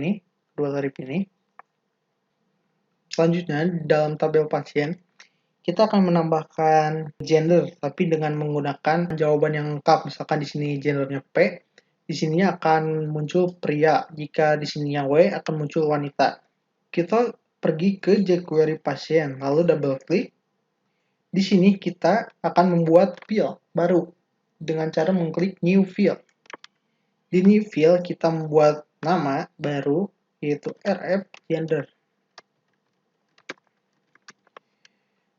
tarif ini. Selanjutnya, dalam tabel pasien, kita akan menambahkan gender, tapi dengan menggunakan jawaban yang lengkap. Misalkan di sini gendernya P, di sini akan muncul pria. Jika di sininya W, akan muncul wanita. Kita pergi ke jQuery pasien, lalu double klik. Di sini kita akan membuat field baru dengan cara mengklik new field. Di new field kita membuat nama baru, yaitu RF gender.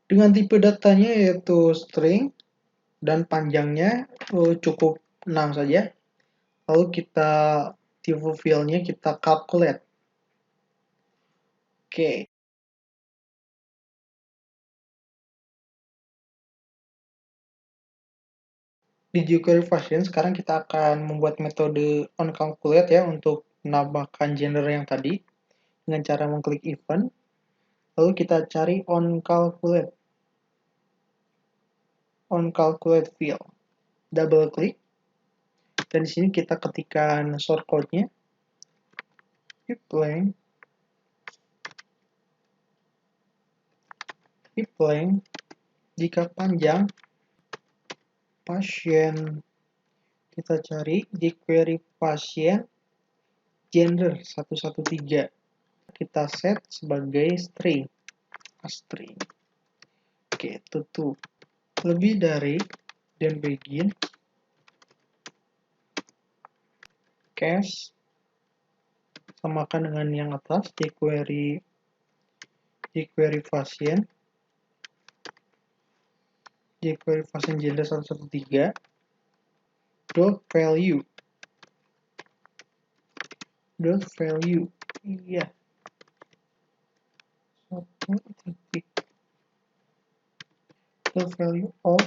Dengan tipe datanya yaitu string dan panjangnya cukup 6 saja. Lalu kita tipe fieldnya kita calculate. Oke. Di jQuery function sekarang kita akan membuat metode onCalculate ya untuk menambahkan gender yang tadi dengan cara mengklik event. Lalu kita cari onCalculate field. Double klik. Dan di sini kita ketikkan shortcode-nya. If length jika panjang pasien, kita cari jQuery pasien gender 113, kita set sebagai string. Oke, tutup. Lebih dari dan begin cache samakan dengan yang atas, jQuery pasien gender 113 value iya value of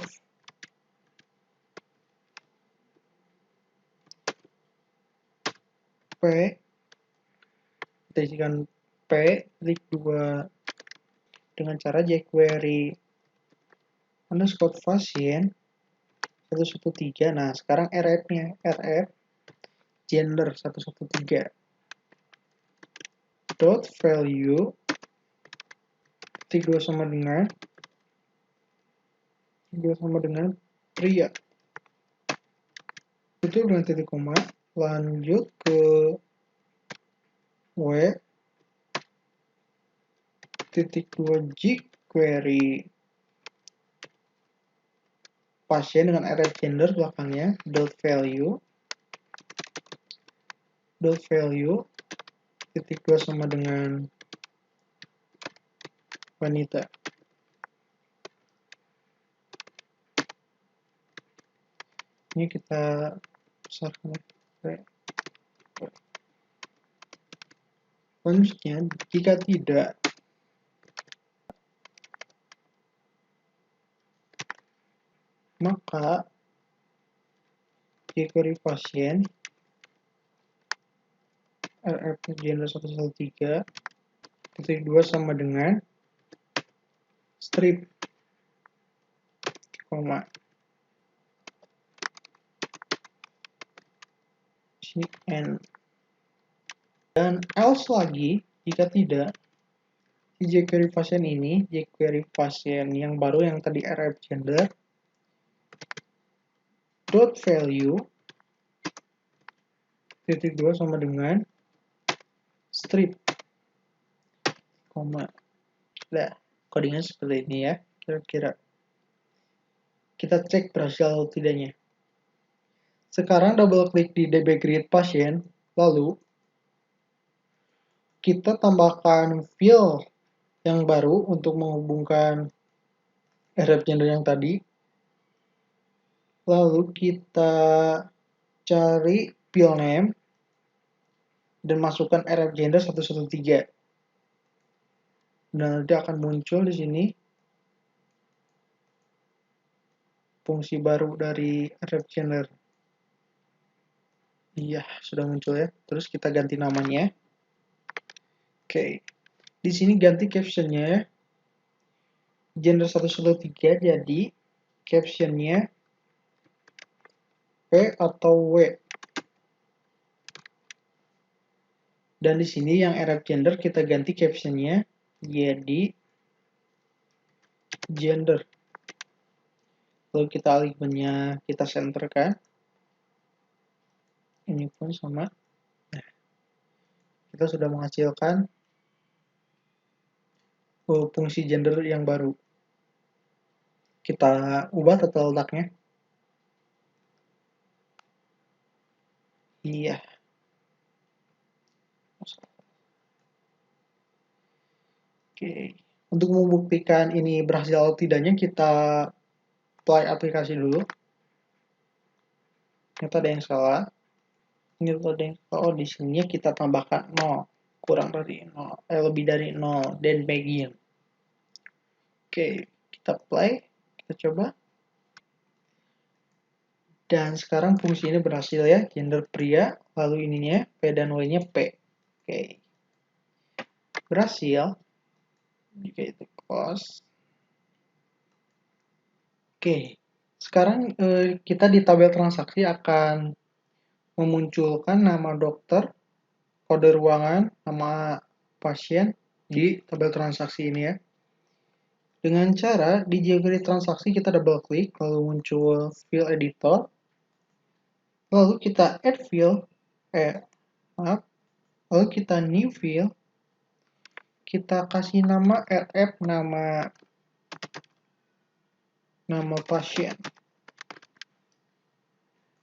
P, kita isikan P_2 dengan cara jQuery underscore pasien 113. Nah, sekarang RF-nya RF gender 113 dot value 2 sama dengan pria. Itu dengan titik koma, lanjut ke W titik 2 jQuery pasien dengan RF gender belakangnya dot value titik 2 sama dengan wanita. Ini kita besarkan. Selanjutnya, jika tidak, maka jQuery pasien RF gender 113 titik 2 sama dengan strip koma sini n, dan else lagi jika tidak, di jQuery pasien ini, jQuery pasien yang baru yang tadi RF gender dot value titik 2 sama dengan strip koma. Nah, codingnya seperti ini ya, kira-kira. Kita cek berhasil atau tidaknya. Sekarang double klik di dbGrid pasien, lalu kita tambahkan field yang baru untuk menghubungkan RF gender yang tadi. Lalu kita cari field name dan masukkan rf gender 113. Dan nanti akan muncul di sini fungsi baru dari ref gender. Iya, sudah muncul ya. Terus kita ganti namanya. Oke. Di sini ganti captionnya. Gender 113 jadi captionnya P atau W. Dan di sini yang ref gender kita ganti captionnya jadi gender. Lalu kita alignmentnya kita centerkan. Ini pun sama. Nah, kita sudah menghasilkan fungsi gender yang baru. Kita ubah tata letaknya. Iya. Oke. Untuk membuktikan ini berhasil atau tidaknya, kita apply aplikasi dulu. Ternyata ada yang salah. Ini ada yang salah. Oh, di sini kita tambahkan 0. Kurang dari 0. Lebih dari 0. Dan begin. Oke. Kita play. Kita coba. Dan sekarang fungsi ini berhasil ya. Gender pria. Lalu ininya P dan W-nya P. Oke. Berhasil. Jika itu close. Oke. Sekarang kita di tabel transaksi akan memunculkan nama dokter, kode ruangan, nama pasien di tabel transaksi ini ya. Dengan cara di jQuery transaksi kita double klik, lalu muncul field editor, lalu kita add field, lalu kita new field, kita kasih nama rf, nama pasien,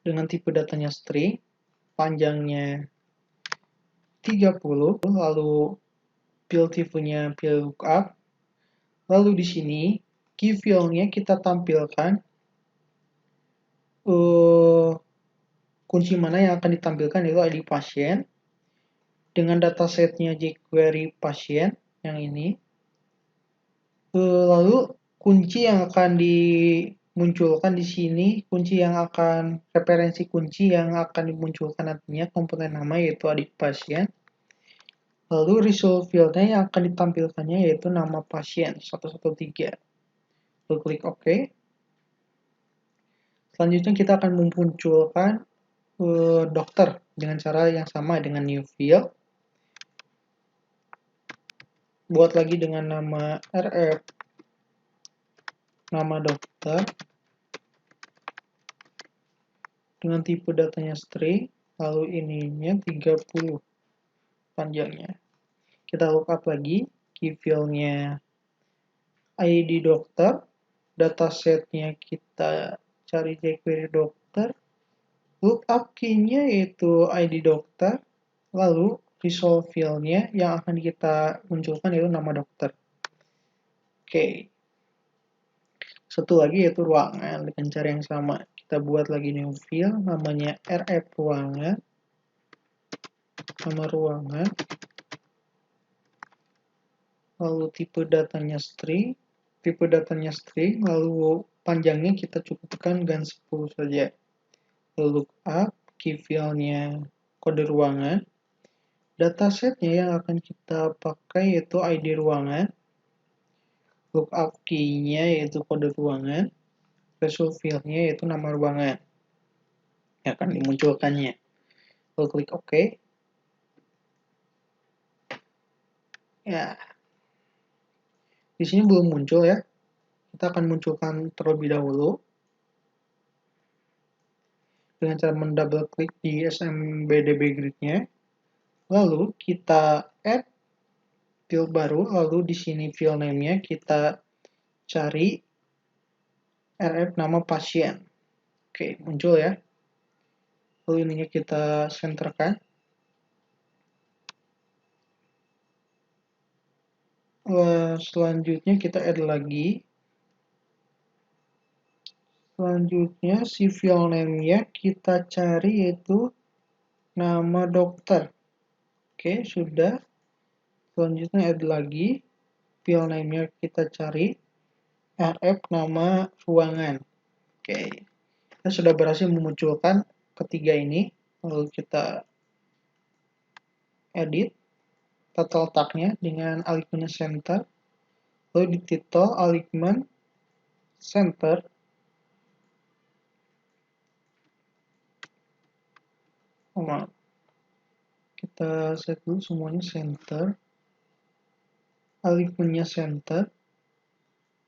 dengan tipe datanya string, panjangnya 30, lalu field tipenya field lookup. Lalu di sini key field-nya kita tampilkan kunci mana yang akan ditampilkan yaitu ID pasien dengan datasetnya jQuery pasien yang ini. Lalu kunci yang akan dimunculkan di sini, referensi kunci yang akan dimunculkan nantinya komponen nama yaitu ID pasien. Lalu result field-nya yang akan ditampilkannya yaitu nama pasien 113. Lalu klik OK. Selanjutnya kita akan memunculkan dokter dengan cara yang sama dengan new field. Buat lagi dengan nama rf, nama dokter, dengan tipe datanya string, lalu ininya 30 panjangnya. Kita lookup lagi, key field-nya ID dokter, datasetnya kita cari jQuery dokter, lookup key-nya yaitu ID dokter, lalu result field-nya yang akan kita munculkan yaitu nama dokter. Oke. Satu lagi yaitu ruangan dengan cara yang sama. Kita buat lagi new field, namanya rf ruangan, nama ruangan, lalu tipe datanya string, lalu panjangnya kita cukupkan gan 10 saja. Lalu lookup, key field-nya kode ruangan, datasetnya yang akan kita pakai yaitu ID ruangan, lookup key-nya yaitu kode ruangan, result field-nya yaitu nama ruangan yang akan dimunculkannya. Lalu klik OK. Ya, di sini belum muncul ya. Kita akan munculkan terlebih dahulu dengan cara mendouble klik di SMBDB grid-nya. Lalu kita add field baru, lalu di sini field name-nya kita cari rf nama pasien. Oke, muncul ya. Lalu ininya kita centerkan. Selanjutnya kita add lagi. Selanjutnya si field name-nya kita cari yaitu nama dokter. Oke, sudah. Selanjutnya add lagi. File name-nya kita cari. rf nama ruangan. Oke. Kita sudah berhasil memunculkan ketiga ini. Lalu kita edit. Kita letaknya dengan alignment center. Lalu di title alignment center. Kita set dulu semuanya center. Alignment-nya center.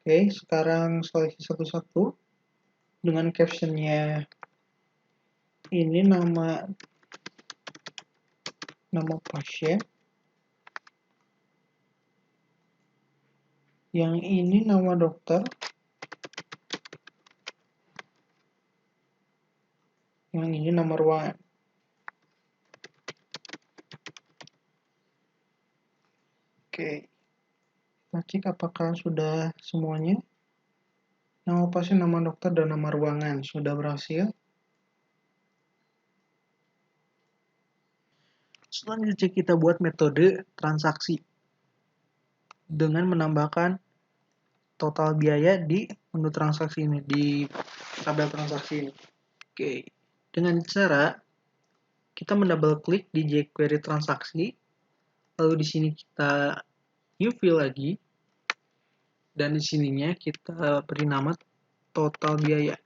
Oke, sekarang seleksi satu-satu. Dengan captionnya ini nama pasien. Yang ini nama dokter. Yang ini nama ruangan. Oke. Kita cek apakah sudah semuanya. Nama pasien, nama dokter, dan nama ruangan sudah berhasil. Selanjutnya kita buat metode transaksi dengan menambahkan total biaya di menu transaksi ini, di tabel transaksi ini. Oke, dengan cara kita mendouble klik di jQuery transaksi, lalu di sini kita new field lagi, dan di sininya kita beri nama total biaya.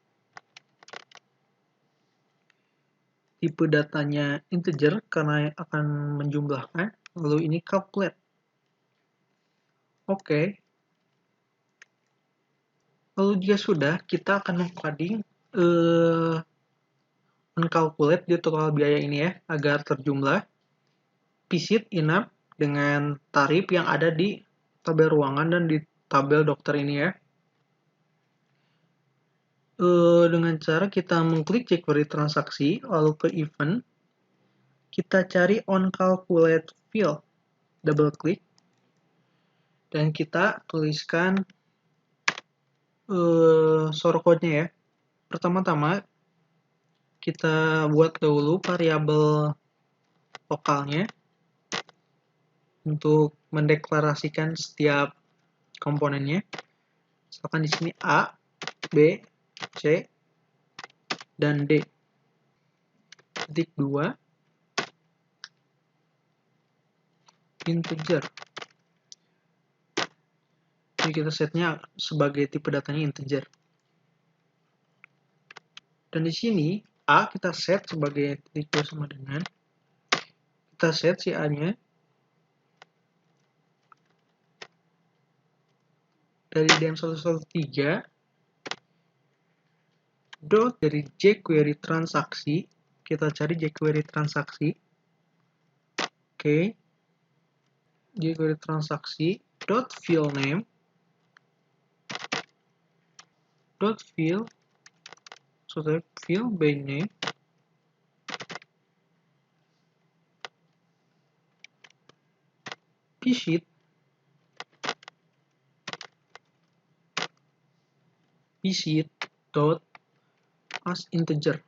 Tipe datanya integer karena akan menjumlahkan, lalu ini calculate. Oke. Lalu jika sudah, kita akan mengcoding uncalculate di total biaya ini ya, agar terjumlah visit inap dengan tarif yang ada di tabel ruangan dan di tabel dokter ini ya. Dengan cara kita mengklik jQuery transaksi, lalu ke event, kita cari onCalculate field, double klik, dan kita tuliskan source code-nya ya. Pertama-tama, kita buat dahulu variabel lokalnya untuk mendeklarasikan setiap komponennya. Misalkan di sini A, B, C, dan D. Titik 2 integer. Jadi kita setnya sebagai tipe datanya integer. Dan di sini A kita set sebagai titik 2 sama dengan, kita set si A-nya dari DM113 dot dari jQuery transaksi, kita cari jQuery transaksi. Oke. jQuery transaksi dot field name dot field by name visit dot as integer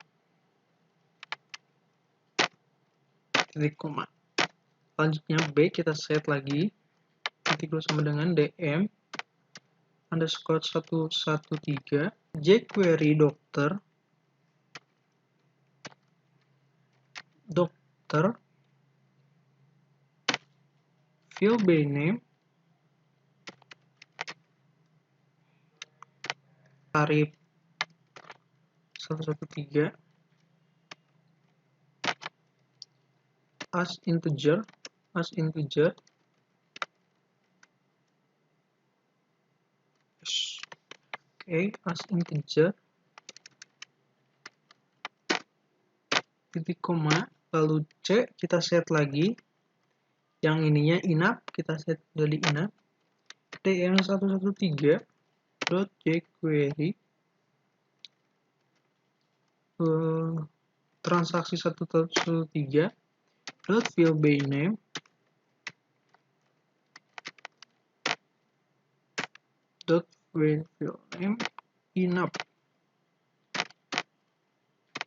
titik koma. Selanjutnya B kita set lagi titik 2 sama dengan DM underscore 113 jQuery dokter field by name tarif 113 as integer as integer titik koma, lalu C kita set lagi yang ininya inap, kita set jadi inap dm113 dot jQuery transaksi 113 dot field by name dot field name inap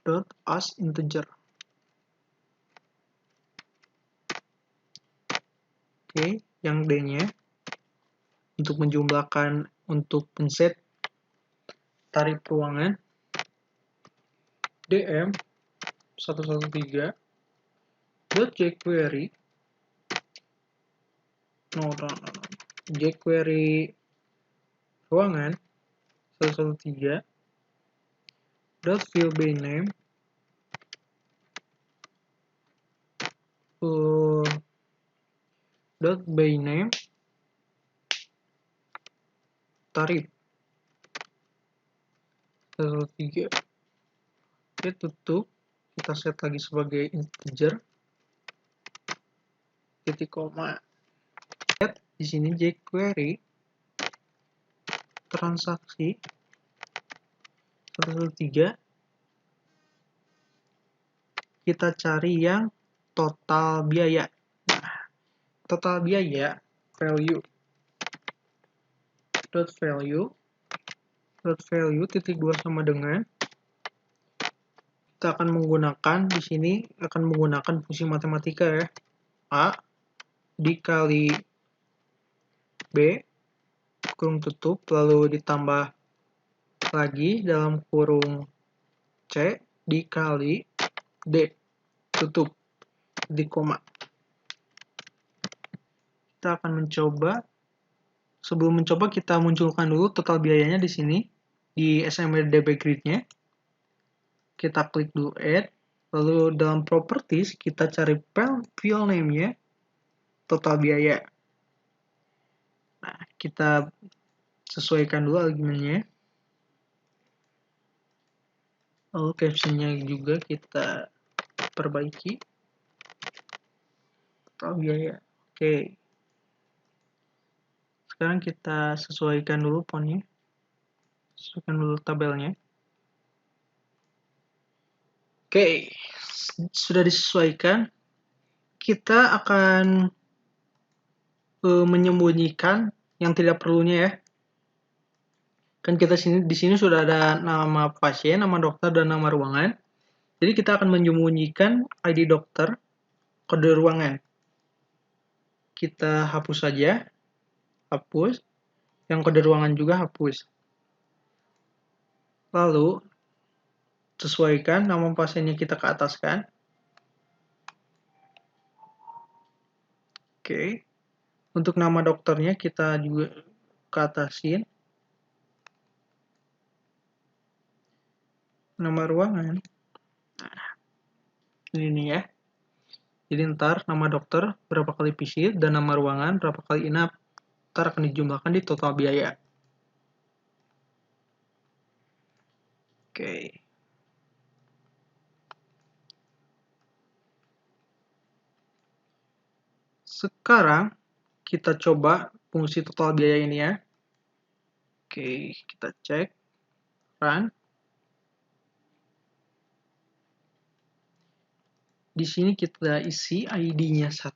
dot as integer. yang D-nya, untuk menjumlahkan untuk penset tarif ruangan, dm 113.jQuery jQuery ruangan 113.fieldByname byname tarif 113. Oke, tutup. Kita set lagi sebagai integer, titik koma. Set di sini jQuery transaksi 113. Kita cari yang total biaya. Nah, total biaya value titik 2 sama dengan, kita akan menggunakan di sini fungsi matematika ya, A dikali B kurung tutup lalu ditambah lagi dalam kurung C dikali D tutup di koma. Kita akan mencoba. Sebelum mencoba, kita munculkan dulu total biayanya di sini di SMRDB grid-nya. Kita klik dulu add, lalu dalam properties kita cari file name-nya total biaya. Nah, kita sesuaikan dulu argumennya. Lalu caption-nya juga kita perbaiki. Total biaya. Oke. Sekarang kita sesuaikan dulu fontnya. Sesuaikan dulu tabelnya. Oke. Sudah disesuaikan. Kita akan menyembunyikan yang tidak perlunya ya. Kan kita di sini sudah ada nama pasien, nama dokter, dan nama ruangan. Jadi kita akan menyembunyikan ID dokter, kode ruangan. Kita hapus saja. Hapus. Yang kode ruangan juga hapus. Lalu, sesuaikan nama pasiennya kita ke ataskan. Oke. Untuk nama dokternya kita juga ke atasin. Nama ruangan. Nah, ini ya. Jadi ntar nama dokter berapa kali visit dan nama ruangan berapa kali inap. Ntar akan dijumlahkan di total biaya. Oke. Sekarang kita coba fungsi total biaya ini ya. Oke, kita cek. Run. Di sini kita isi ID-nya 1.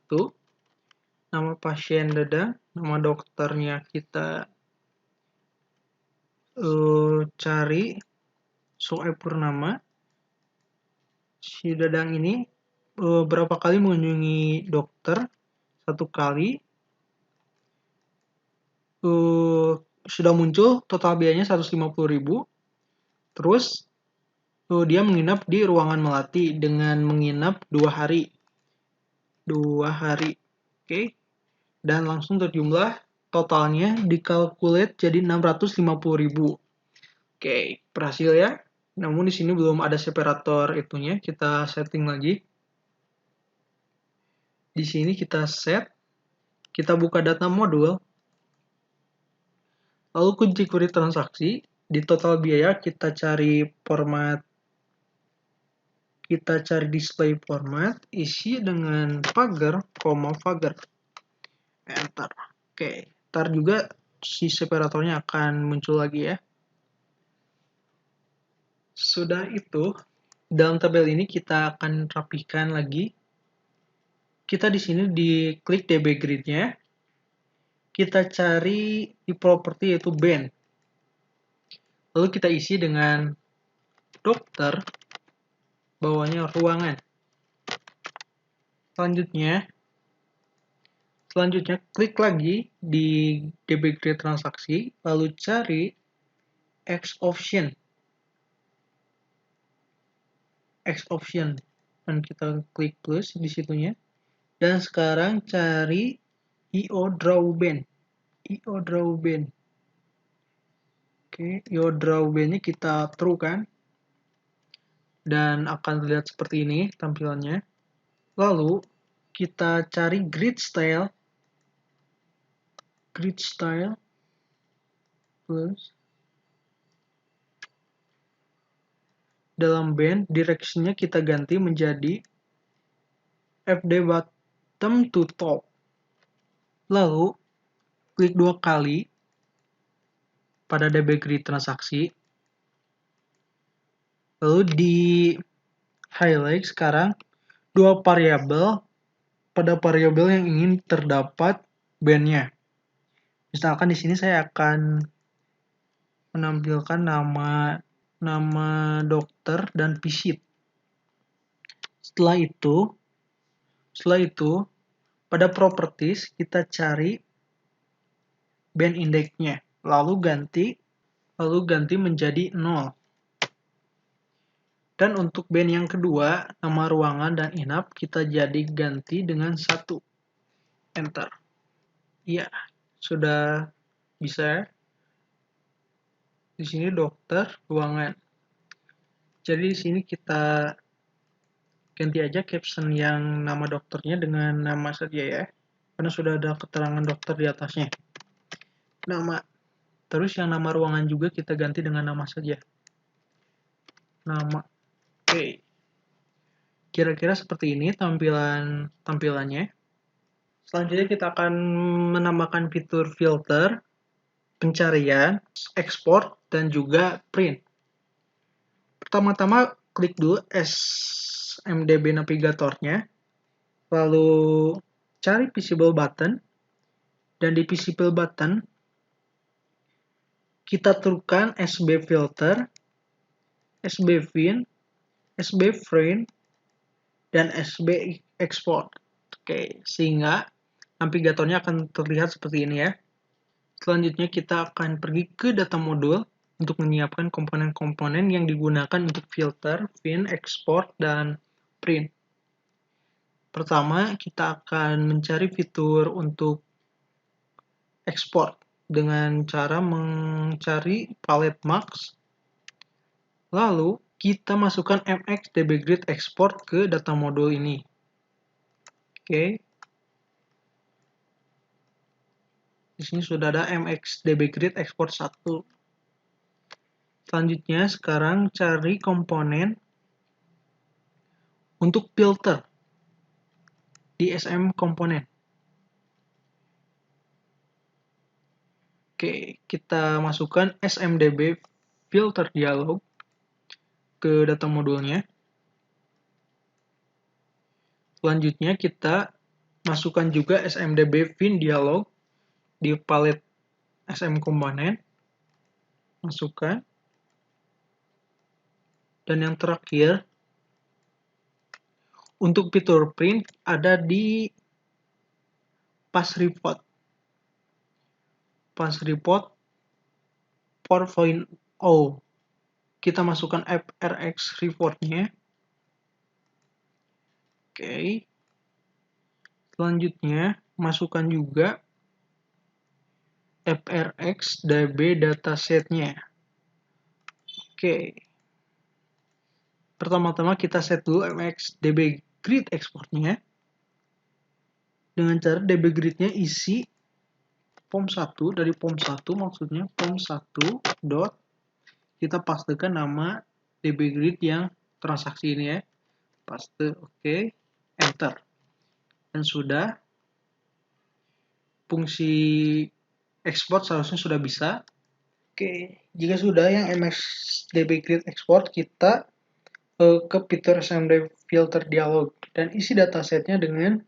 Nama pasien Dadang, nama dokternya kita cari Soe Purnama. Si Dadang ini berapa kali mengunjungi dokter? 1 kali. Sudah muncul total biayanya 150.000. Terus dia menginap di ruangan Melati dengan menginap 2 hari. 2 hari. Oke. Dan langsung terjumlah totalnya dikalkulate jadi 650.000. Oke, berhasil ya. Namun di sini belum ada separator itunya. Kita setting lagi. Di sini kita set. Kita buka data modul. Lalu kunci query transaksi. Di total biaya kita cari format. Kita cari display format. Isi dengan pagar, pagar. Enter. Oke. Ntar juga si separatornya akan muncul lagi ya. Sudah itu, dalam tabel ini kita akan rapihkan lagi. Kita di sini diklik DB grid-nya. Kita cari di properti yaitu band. Lalu kita isi dengan dokter, bawahnya ruangan. Selanjutnya, Selanjutnya, klik lagi di DB Grid transaksi, lalu cari X option. Dan kita klik plus di situnya. Dan sekarang cari IO Drawband. Oke, IO Drawband-nya kita true kan? Dan akan terlihat seperti ini tampilannya. Lalu kita cari grid style plus dalam band direction-nya kita ganti menjadi FD bottom to top. Lalu klik 2 kali pada DB grid transaksi. Lalu di highlight sekarang dua variabel pada variabel yang ingin terdapat bandnya. Misalkan di sini saya akan menampilkan nama dokter dan visit. Setelah itu pada properties kita cari band index-nya, lalu ganti menjadi 0. Dan untuk band yang kedua, nama ruangan dan inap kita jadi ganti dengan 1. Enter. Iya, sudah bisa. Di sini dokter, ruangan. Jadi di sini kita ganti aja caption yang nama dokternya dengan nama saja ya. Karena sudah ada keterangan dokter di atasnya. Nama. Terus yang nama ruangan juga kita ganti dengan nama saja. Nama. Oke. Kira-kira seperti ini tampilannya. Selanjutnya kita akan menambahkan fitur filter, pencarian, ekspor, dan juga print. Pertama-tama klik dulu SMDB navigatornya, lalu cari visible button, dan di visible button kita turukan SB filter, SB fin, SB frame, dan SB export. Oke, sehingga navigatornya akan terlihat seperti ini ya. Selanjutnya kita akan pergi ke data modul untuk menyiapkan komponen-komponen yang digunakan untuk filter, fin, export, dan print. Pertama, kita akan mencari fitur untuk export dengan cara mencari palette max. Lalu, kita masukkan MX DB Grid Export ke data modul ini. Oke. Di sini sudah ada MX DB Grid Export 1. Selanjutnya, sekarang cari komponen untuk filter di SM komponen. Oke, kita masukkan SMDB filter dialog ke data modulnya. Selanjutnya kita masukkan juga SMDB fin dialog di palette SM komponen. Masukkan. Dan yang terakhir, untuk fitur print ada di pass report. Pass report 4.0. Kita masukkan FRX report-nya. Oke. Selanjutnya, masukkan juga FRX DB dataset-nya. Oke. Pertama-tama kita set dulu MX DB Grid export-nya. Dengan cara DB Grid-nya isi form1, dari form1 maksudnya form1 dot kita pastekan nama DB Grid yang transaksi ini ya. Paste, oke, enter. Dan sudah, fungsi export seharusnya sudah bisa. Oke, jika sudah yang MX DB Grid export, kita ke fitur SMD filter dialog dan isi datasetnya dengan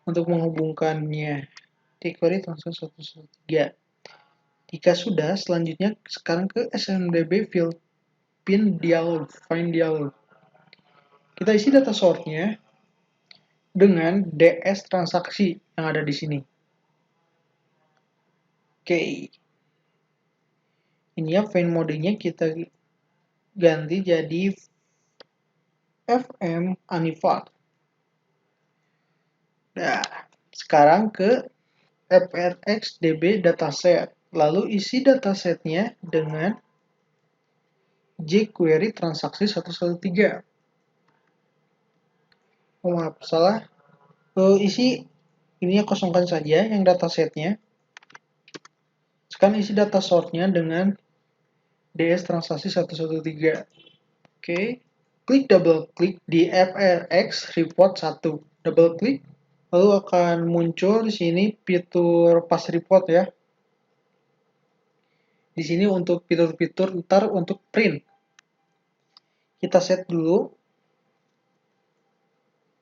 untuk menghubungkannya di query langsung 113. Jika sudah, selanjutnya sekarang ke SMDB find dialog. Kita isi data sortnya dengan DS transaksi yang ada di sini. Oke, ini ya main modenya kita ganti jadi FM Anifat. Nah, sekarang ke FRXDB dataset. Lalu isi datasetnya dengan jQuery transaksi 113. Oh maaf, salah. Isi ininya kosongkan saja yang datasetnya. Sekarang isi data sortnya dengan DS transaksi 113. Oke, double klik di FRX report 1. Double klik, lalu akan muncul di sini fitur pass report ya. Di sini untuk fitur-fitur ntar untuk print. Kita set dulu.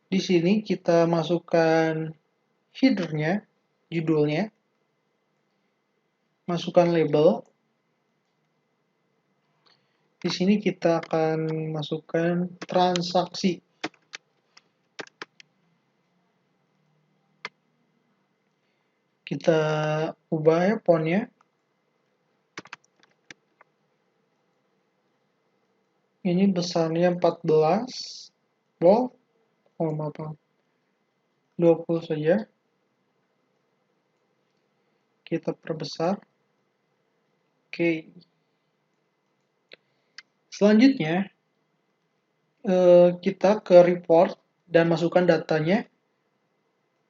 Di sini kita masukkan headernya, judulnya. Masukkan label. Di sini kita akan masukkan transaksi. Kita ubah ya fontnya. Ini besarnya 14 volt. Oh maaf, 20 saja. Kita perbesar. Oke. Selanjutnya kita ke report dan masukkan datanya.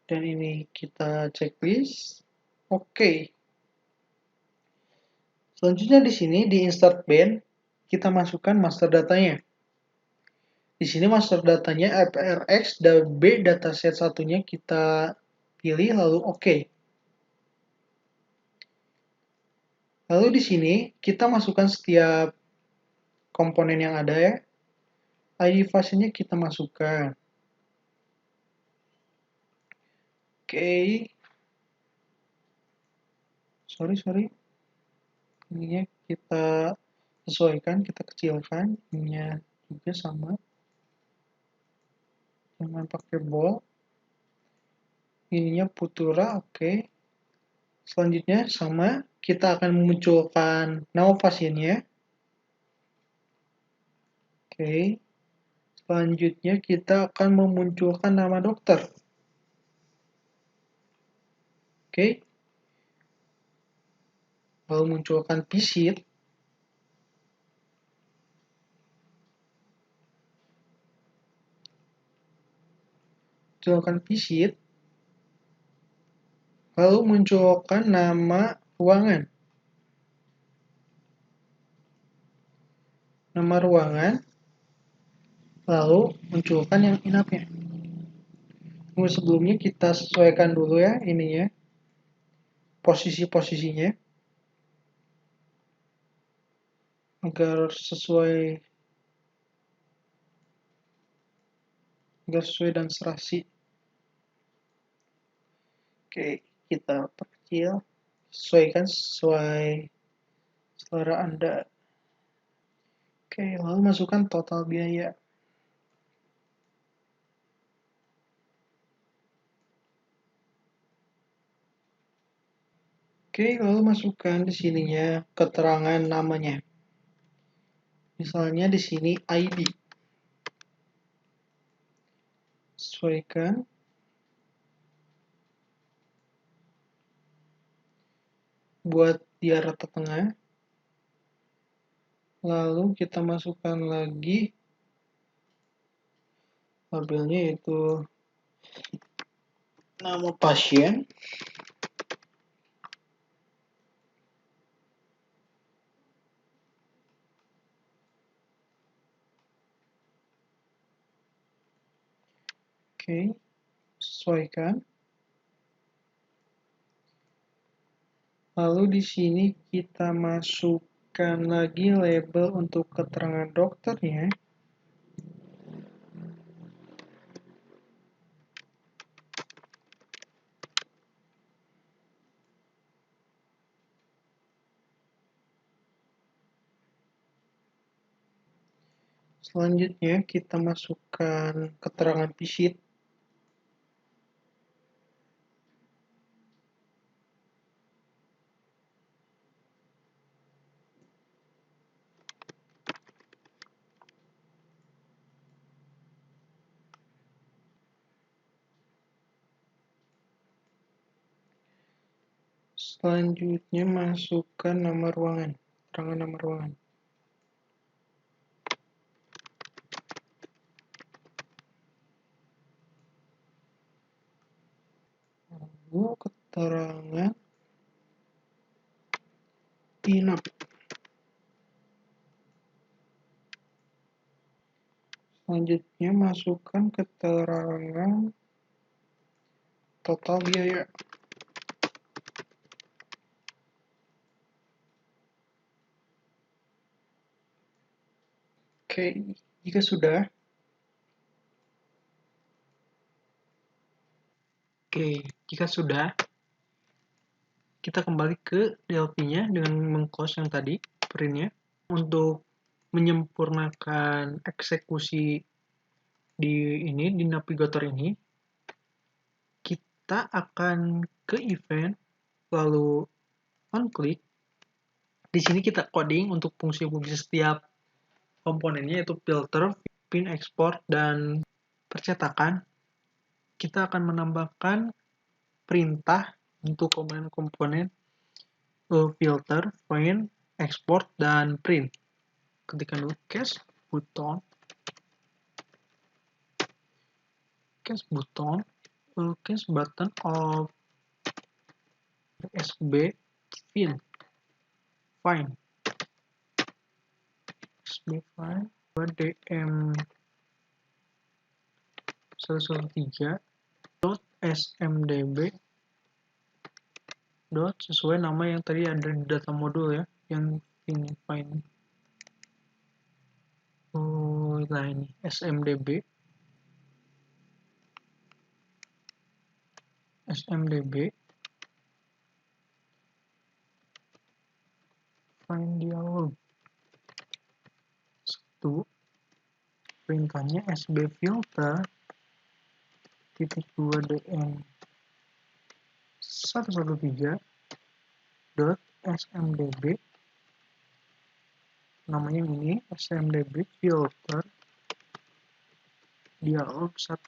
Dan ini kita checklist. Oke. Selanjutnya di sini di insert band kita masukkan master datanya. Di sini master datanya FRX dan B dataset satunya kita pilih lalu oke. Lalu di sini kita masukkan setiap komponen yang ada ya. ID fasenya kita masukkan. Oke. Sorry. Ininya kita sesuaikan, kita kecilkan. Ininya juga sama. Jangan pakai bold. Ininya Putura, oke. Selanjutnya sama, kita akan memunculkan nama pasiennya. Oke. Selanjutnya kita akan memunculkan nama dokter. Oke. Lalu munculkan visit. Munculkan visit. Lalu munculkan nama ruangan. Nama ruangan. Lalu munculkan yang inapnya. Sebelumnya kita sesuaikan dulu ya ininya. Posisi-posisinya. Agar sesuai dan serasi. Oke, kita perkecil, sesuaikan sesuai selera Anda. Oke, lalu masukkan total biaya. Oke, lalu masukkan di sininya keterangan namanya. Misalnya di sini ID. Sesuaikan. Buat dia rata tengah. Lalu kita masukkan lagi labelnya yaitu nama pasien. Oke, sesuaikan. Lalu di sini kita masukkan lagi label untuk keterangan dokternya. Selanjutnya kita masukkan keterangan visit. Selanjutnya masukkan nama ruangan, keterangan nama ruangan. Lalu keterangan inap. Selanjutnya masukkan keterangan total biaya. Oke, jika sudah, kita kembali ke DLP-nya dengan meng-close yang tadi, print-nya. Untuk menyempurnakan eksekusi di navigator ini, kita akan ke event, lalu on click. Di sini kita coding untuk fungsi-fungsi setiap komponennya, yaitu filter, pin export, dan percetakan. Kita akan menambahkan perintah untuk komponen-komponen filter, find, export, dan print. Ketikkan dulu case button of SB find SB find DM 113 .smdb sesuai nama yang tadi ada di data modul ya, yang find. Nah ini smdb find dialog 1. perintahnya sb filter titik 2 dm 113 .smdb, namanya ini smdb filter dialog 1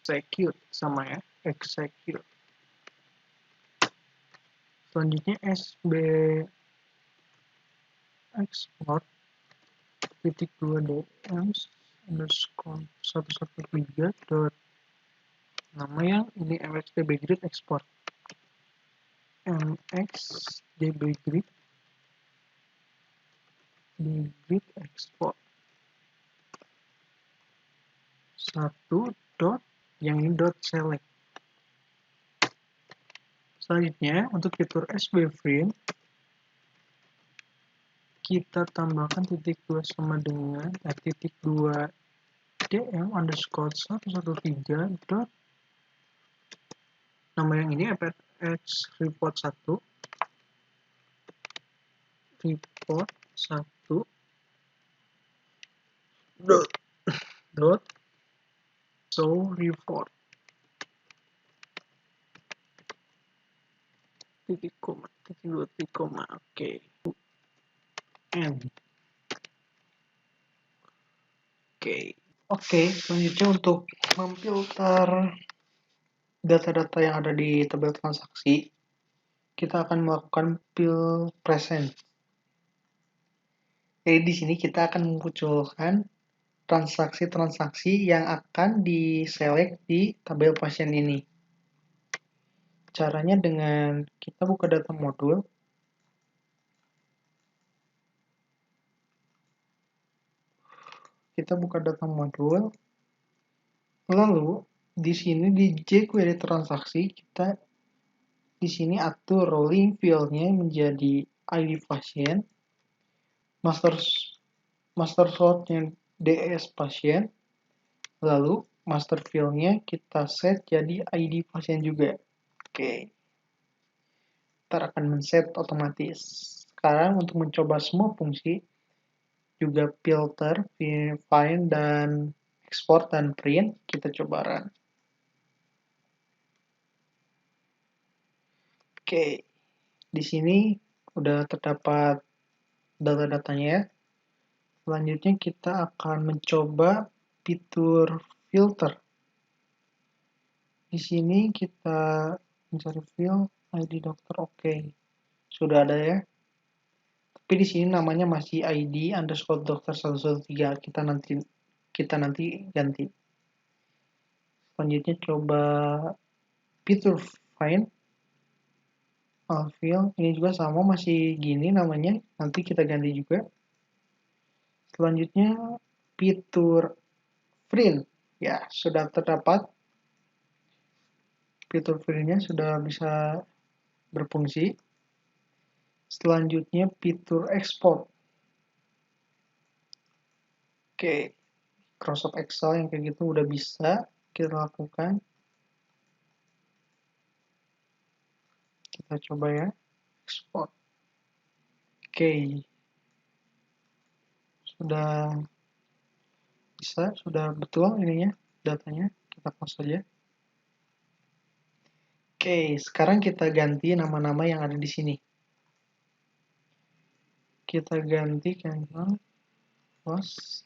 execute, sama ya, execute. Selanjutnya sb export titik 2 dm underscore 113 dot, nama yang ini mxdbgrid export, mxdbgrid export 1 dot, yang ini dot select. Selanjutnya untuk fitur sbFrame kita tambahkan titik 2 sama dengan titik 2 dm underscore 113 dot, nama yang ini fx report 1 dot show report titik koma titik 2 titik koma. Oke. Oke, selanjutnya untuk memfilter data-data yang ada di tabel transaksi, kita akan melakukan fill present. Jadi di sini kita akan memunculkan transaksi-transaksi yang akan diselect di tabel pasien ini. Caranya dengan kita buka data modul. Lalu di sini di jQuery transaksi kita di sini atur rolling field-nya menjadi ID pasien, master sort-nya DS pasien, lalu master field-nya kita set jadi ID pasien juga. Oke. Ntar akan men-set otomatis. Sekarang untuk mencoba semua fungsi, juga filter, find, dan export, dan print, kita coba run. Oke, di sini udah terdapat data-datanya. Selanjutnya kita akan mencoba fitur filter. Di sini kita mencari field ID dokter, oke. Sudah ada ya. Tapi di sini namanya masih ID underscore dokter 113. Kita nanti ganti. Selanjutnya coba fitur find field. Ini juga sama masih gini namanya. Nanti kita ganti juga. Selanjutnya fitur print. Ya, sudah terdapat. Fitur printnya sudah bisa berfungsi. Selanjutnya fitur export. Oke, Microsoft Excel yang kayak gitu udah bisa kita lakukan. Kita coba ya, export. Oke, sudah bisa, sudah betul ininya, datanya. Kita close saja. Oke, sekarang kita ganti nama-nama yang ada di sini. Kita ganti cancel, close.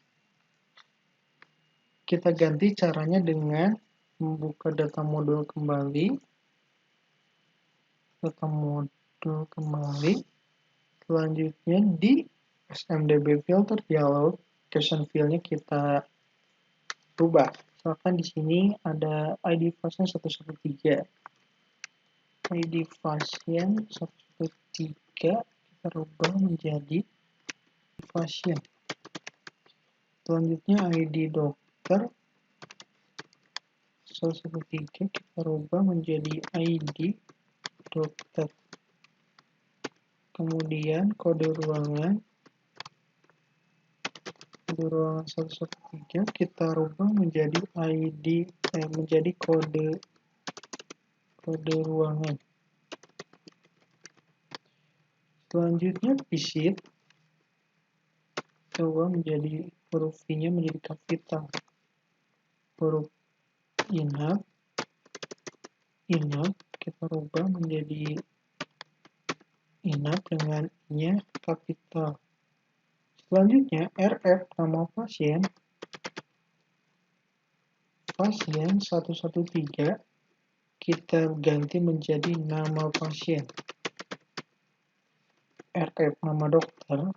Kita ganti caranya dengan membuka data modul kembali. Data modul kembali. Selanjutnya di SMDB filter dialog, caption field-nya kita rubah. Misalkan di sini ada ID pasien 113. ID pasien 113 kita rubah menjadi pasien. Selanjutnya ID dokter 113 kita rubah menjadi ID dokter. Kemudian kode ruangan 113 kita rubah menjadi menjadi kode ruangan. Selanjutnya visit kita rubah menjadi huruf V-nya menjadi kapital. Huruf inap kita rubah menjadi inap dengan I-nya kapital. Selanjutnya RF nama pasien 113 kita ganti menjadi nama pasien. RF nama dokter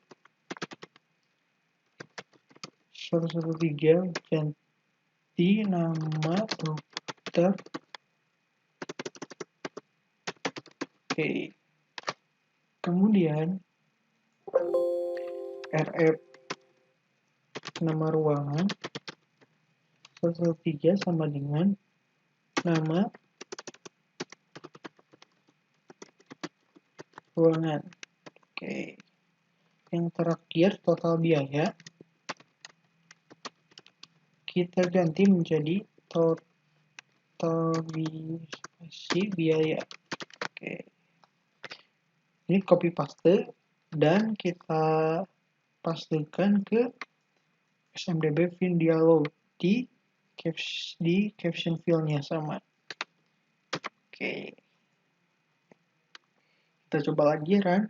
113 ganti nama dokter. Oke. Kemudian RF nama ruangan 113 sama dengan nama ruangan. Oke. Yang terakhir total biaya kita ganti menjadi total biaya. Oke. Ini copy paste dan kita pastekan ke SMDB field dialog di caption field-nya sama. Oke. Kita coba lagi run.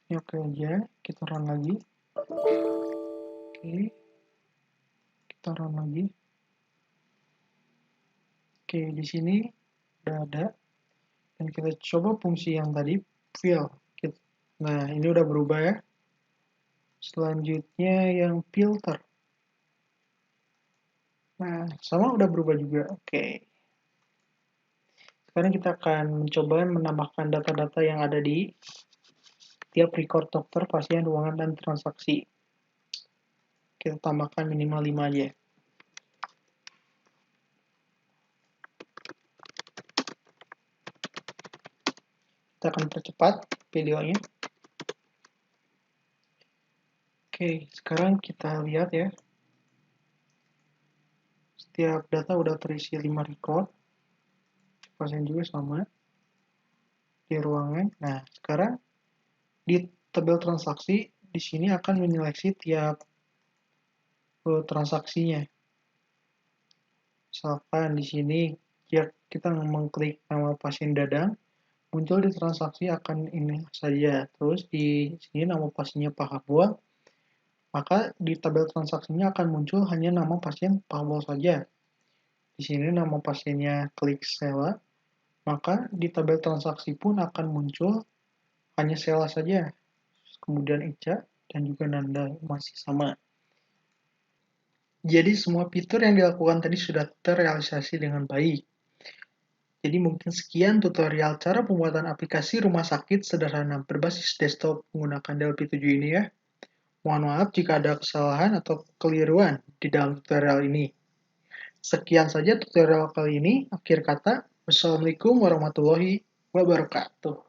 Ini oke aja, kita run lagi. Oke. Kita run lagi. Oke, di sini udah ada. Dan kita coba fungsi yang tadi fill. Nah, ini udah berubah ya. Selanjutnya yang filter. Nah, sama udah berubah juga. Oke. Sekarang kita akan mencoba menambahkan data-data yang ada di tiap record dokter, pasien, ruangan, dan transaksi. Kita tambahkan minimal 5 aja. Kita akan percepat videonya. Oke, sekarang kita lihat ya. Setiap data udah terisi 5 record. Pasien juga sama. Di ruangan. Nah, sekarang di tabel transaksi, di sini akan menyeleksi tiap transaksinya. Misalkan di sini ya kita mengklik nama pasien Dadang, muncul di transaksi akan ini saja. Terus di sini nama pasiennya Pak Habwa, maka di tabel transaksinya akan muncul hanya nama pasien Pawel saja. Di sini nama pasiennya klik Sela, maka di tabel transaksi pun akan muncul hanya Sela saja. Kemudian Ica dan juga Nanda masih sama. Jadi semua fitur yang dilakukan tadi sudah terrealisasi dengan baik. Jadi mungkin sekian tutorial cara pembuatan aplikasi rumah sakit sederhana berbasis desktop menggunakan Dell P7 ini ya. Mohon maaf jika ada kesalahan atau kekeliruan di dalam tutorial ini. Sekian saja tutorial kali ini. Akhir kata, wassalamualaikum warahmatullahi wabarakatuh.